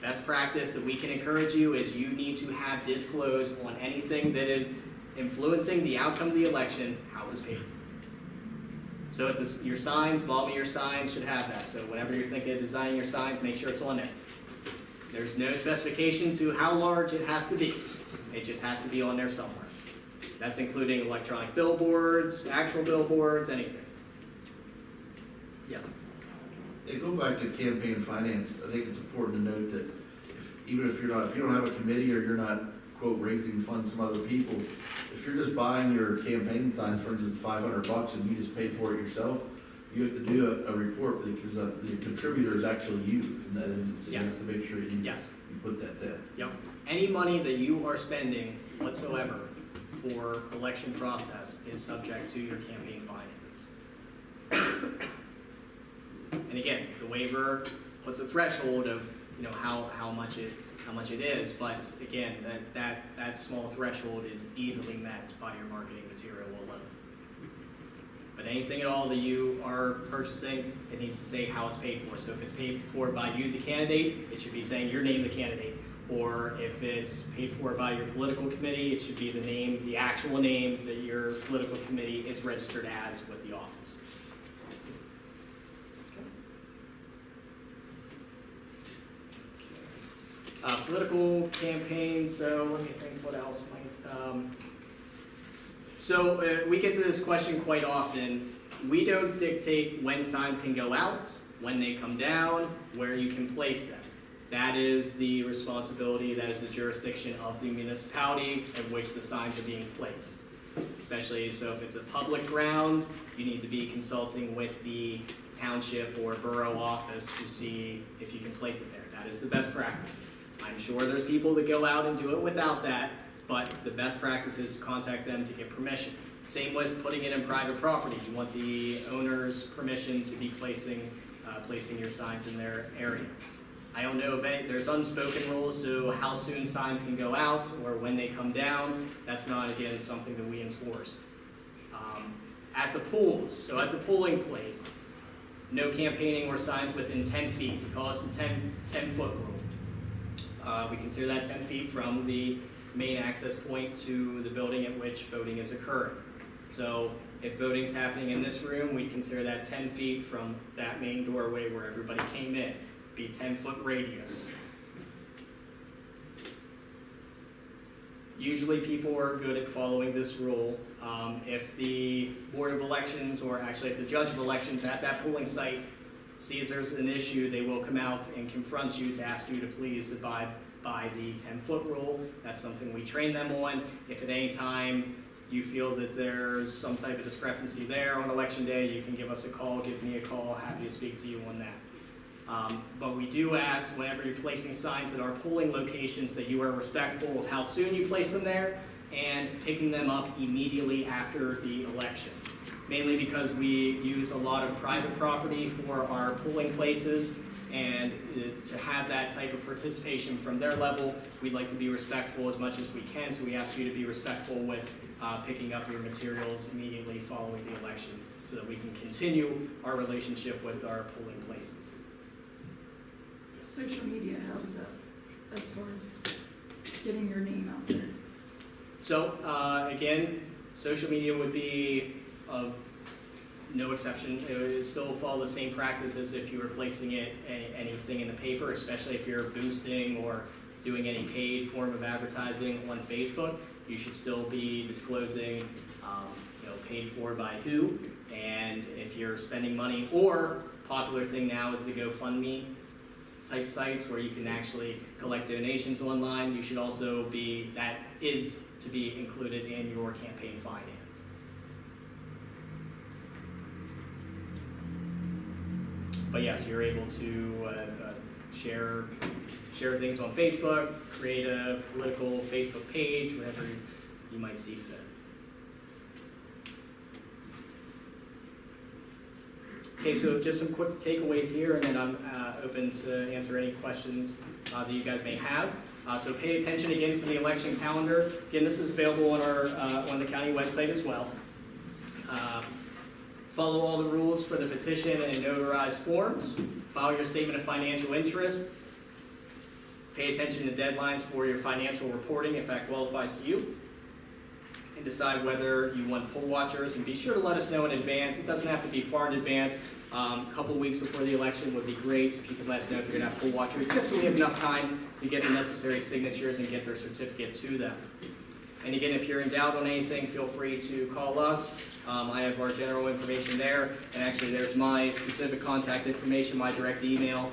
Speaker 1: best practice that we can encourage you is you need to have disclosed on anything that is influencing the outcome of the election, how it was paid. So at this, your signs, involving your signs should have that. So whenever you're thinking of designing your signs, make sure it's on there. There's no specification to how large it has to be. It just has to be on there somewhere. That's including electronic billboards, actual billboards, anything. Yes?
Speaker 11: Yeah, go back to campaign finance. I think it's important to note that even if you don't have a committee or you're not, quote, raising funds from other people, if you're just buying your campaign signs, for instance, $500 and you just paid for it yourself, you have to do a report because the contributor is actually you. In that instance, so you have to make sure you put that there.
Speaker 1: Yep. Any money that you are spending whatsoever for election process is subject to your campaign finance. And again, the waiver puts a threshold of, you know, how much it is, but again, that small threshold is easily met by your marketing material alone. But anything at all that you are purchasing, it needs to say how it's paid for. So if it's paid for by you, the candidate, it should be saying your name, the candidate. Or if it's paid for by your political committee, it should be the name, the actual name that your political committee is registered as with the office. Political campaigns, so let me think what else might. We get this question quite often. We don't dictate when signs can go out, when they come down, where you can place them. That is the responsibility, that is the jurisdiction of the municipality in which the signs are being placed. Especially so if it's a public ground, you need to be consulting with the township or borough office to see if you can place it there. That is the best practice. I'm sure there's people that go out and do it without that, but the best practice is to contact them to get permission. Same with putting it in private property. You want the owner's permission to be placing your signs in their area. I don't know if there's unspoken rules, so how soon signs can go out or when they come down, that's not, again, something that we enforce. At the pools, so at the polling place, no campaigning or signs within 10 feet. We call this the 10-foot rule. We consider that 10 feet from the main access point to the building at which voting is occurring. So if voting's happening in this room, we consider that 10 feet from that main doorway where everybody came in. Be 10-foot radius. Usually people are good at following this rule. If the Board of Elections, or actually if the Judge of Elections at that polling site sees there's an issue, they will come out and confront you to ask you to please abide by the 10-foot rule. That's something we train them on. If at any time you feel that there's some type of discrepancy there on election day, you can give us a call, give me a call, happy to speak to you on that. But we do ask whenever you're placing signs at our polling locations that you are respectful of how soon you place them there and picking them up immediately after the election. Mainly because we use a lot of private property for our polling places, and to have that type of participation from their level, we'd like to be respectful as much as we can, so we ask you to be respectful with picking up your materials immediately following the election so that we can continue our relationship with our polling places.
Speaker 4: Social media, how does that, as far as getting your name out there?
Speaker 1: So, again, social media would be no exception. It would still follow the same practice as if you were placing anything in the paper, especially if you're boosting or doing any paid form of advertising on Facebook. You should still be disclosing, paid for by who, and if you're spending money, or popular thing now is the GoFundMe type sites where you can actually collect donations online. You should also be, that is to be included in your campaign finance. But yes, you're able to share things on Facebook, create a political Facebook page, whatever you might see fit. Okay, so just some quick takeaways here, and then I'm open to answer any questions that you guys may have. So pay attention again to the election calendar. Again, this is available on our on the county website as well. Follow all the rules for the petition and notarized forms. File your statement of financial interest. Pay attention to deadlines for your financial reporting if that qualifies to you. And decide whether you want poll watchers, and be sure to let us know in advance. It doesn't have to be far in advance. A couple weeks before the election would be great if you could let us know if you're going to have poll watchers, just so we have enough time to get the necessary signatures and get their certificate to them. And again, if you're in doubt on anything, feel free to call us. I have our general information there, and actually there's my specific contact information, my direct email.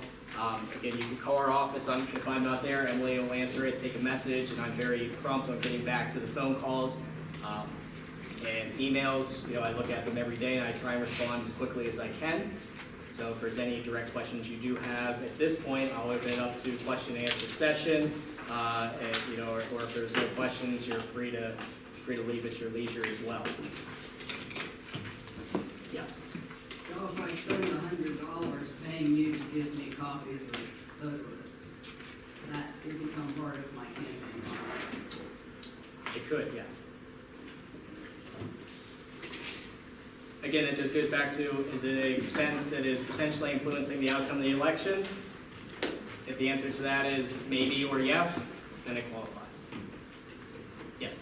Speaker 1: Again, you can call our office if I'm not there. Emily will answer it, take a message, and I'm very prompt on getting back to the phone calls. And emails, I look at them every day and I try and respond as quickly as I can. So if there's any direct questions you do have at this point, I'll open it up to question and answer session. Or if there's no questions, you're free to leave at your leisure as well. Yes.
Speaker 7: So if I spend $100 paying you to give me copies of voter lists, that could become part of my campaign cost?
Speaker 1: It could, yes. Again, it just goes back to, is it an expense that is potentially influencing the outcome of the election? If the answer to that is maybe or yes, then it qualifies. Yes?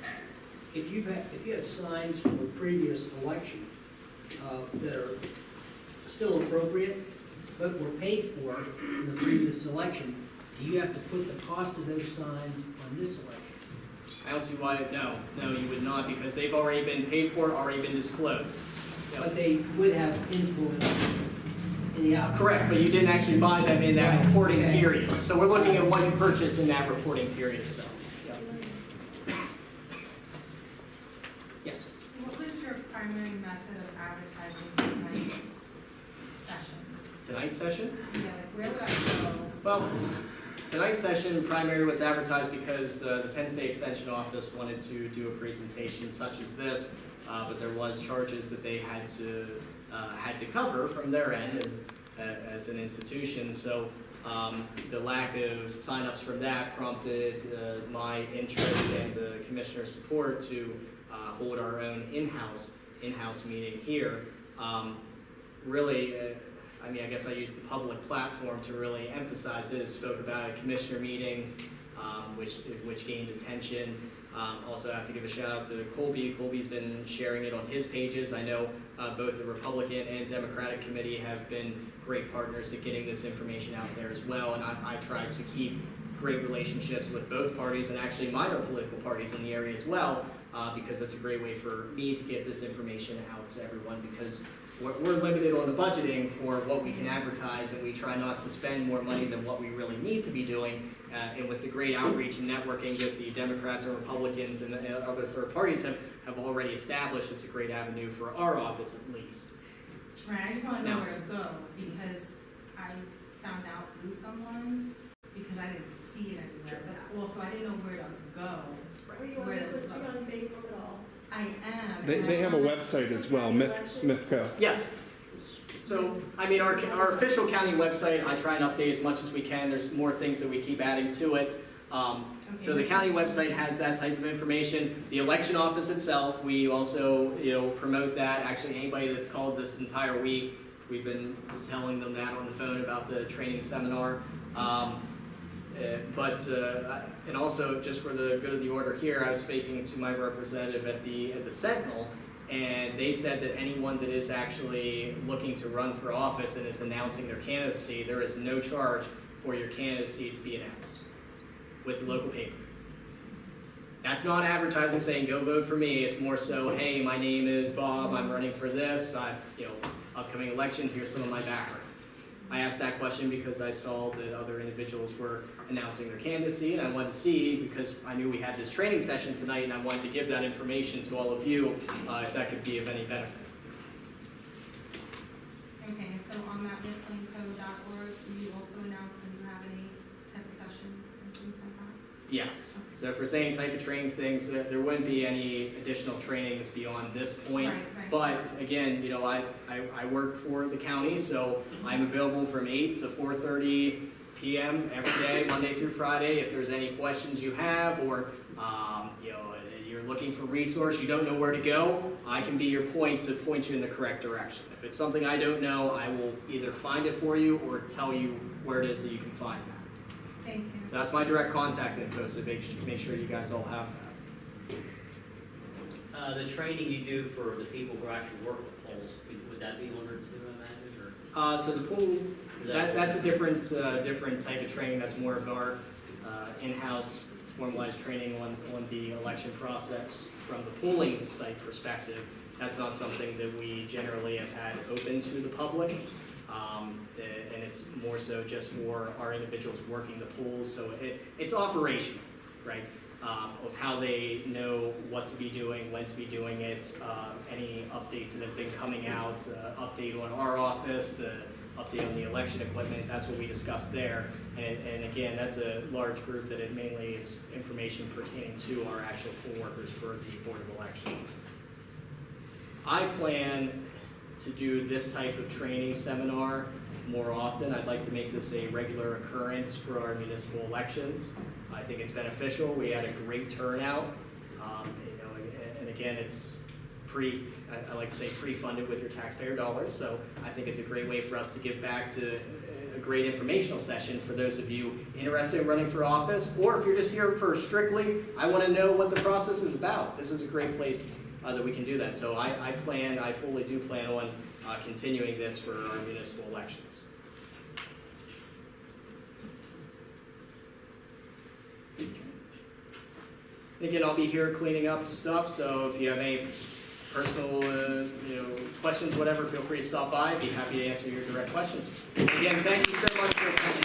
Speaker 13: If you have signs from a previous election that are still appropriate, but were paid for in the previous election, do you have to put the cost of those signs on this election?
Speaker 1: I don't see why, no, you would not, because they've already been paid for, already been disclosed.
Speaker 13: But they would have influence in the outcome.
Speaker 1: Correct, but you didn't actually buy them in that
Speaker 13: Right,
Speaker 1: reporting
Speaker 13: okay.
Speaker 1: period. So we're looking at what you purchased in that reporting period itself. Yes?
Speaker 14: What was your primary method of advertising tonight's session?
Speaker 1: Tonight's session?
Speaker 14: Yeah, like where would I go?
Speaker 1: Well, tonight's session primary was advertised because the Penn State Extension Office wanted to do a presentation such as this, but there was charges that they had to cover from their end as an institution. So the lack of signups from that prompted my interest and the commissioner's support to hold our own in-house meeting here. Really, I guess I used the public platform to really emphasize it. Spoke about it at commissioner meetings, which gained attention. Also have to give a shout out to Colby. Colby's been sharing it on his pages. I know both the Republican and Democratic committee have been great partners at getting this information out there as well. And I tried to keep great relationships with both parties and actually minor political parties in the area as well, because it's a great way for me to get this information out to everyone, because we're limited on the budgeting for what we can advertise, and we try not to spend more money than what we really need to be doing. And with the great outreach and networking that the Democrats and Republicans and other third parties have already established, it's a great avenue for our office at least.
Speaker 14: Right, I just want to know
Speaker 1: Now-
Speaker 14: where to go, because I found out through someone, because I didn't see it anywhere, but also I didn't know where to go.
Speaker 5: Were you on Facebook at all?
Speaker 14: I am.
Speaker 12: They,
Speaker 14: and
Speaker 12: they
Speaker 14: I
Speaker 12: have a
Speaker 14: wanna-
Speaker 12: website as well, MIFCO.
Speaker 1: Yes. So, our official county website, I try and update as much as we can. There's more things that we keep adding to it. So the county website has that type of information. The election office itself, we also, promote that. Actually, anybody that's called this entire week, we've been telling them that on the phone about the training seminar. And also, just for the good of the order here, I was speaking to my representative at the Sentinel, and they said that anyone that is actually looking to run for office and is announcing their candidacy, there is no charge for your candidacy to be announced with the local paper. That's not advertising saying, go vote for me. It's more so, hey, my name is Bob, I'm running for this, upcoming elections, here's some of my background. I asked that question because I saw that other individuals were announcing their candidacy, and I wanted to see, because I knew we had this training session tonight, and I wanted to give that information to all of you, if that could be of any benefit.
Speaker 14: Okay, so on that mifflinco.org, do you also announce when you have any type of sessions and things like that?
Speaker 1: Yes. So if we're saying type of training things, there wouldn't be any additional trainings beyond this point.
Speaker 14: Right.
Speaker 1: But again, I work for the county, so I'm available from 8 to 4:30 p.m. every day, Monday through Friday. If there's any questions you have, or you're looking for resource, you don't know where to go, I can be your point to point you in the correct direction. If it's something I don't know, I will either find it for you or tell you where it is that you can find that.
Speaker 14: Thank you.
Speaker 1: So that's my direct contact info, so make sure you guys all have that.
Speaker 8: The training you do for the people who actually work the polls, would that be one or two, I imagine, or?
Speaker 1: So the pool, that's a different type of training. That's more of our in-house formalized training on the election process from the polling site perspective. That's not something that we generally have had open to the public. And it's more so just for our individuals working the polls. So it's operational, right? Of how they know what to be doing, when to be doing it, any updates that have been coming out, update on our office, update on the election equipment, that's what we discussed there. And again, that's a large group that it mainly is information pertaining to our actual poll workers for the Board of Elections. I plan to do this type of training seminar more often. I'd like to make this a regular occurrence for our municipal elections. I think it's beneficial. We had a great turnout. And again, it's I like to say pre-funded with your taxpayer dollars. So I think it's a great way for us to give back to a great informational session for those of you interested in running for office, or if you're just here for strictly, I want to know what the process is about. This is a great place that we can do that. So I fully do plan on continuing this for our municipal elections. Again, I'll be here cleaning up stuff, so if you have any personal questions, whatever, feel free to stop by. I'd be happy to answer your direct questions. Again, thank you so much for attending.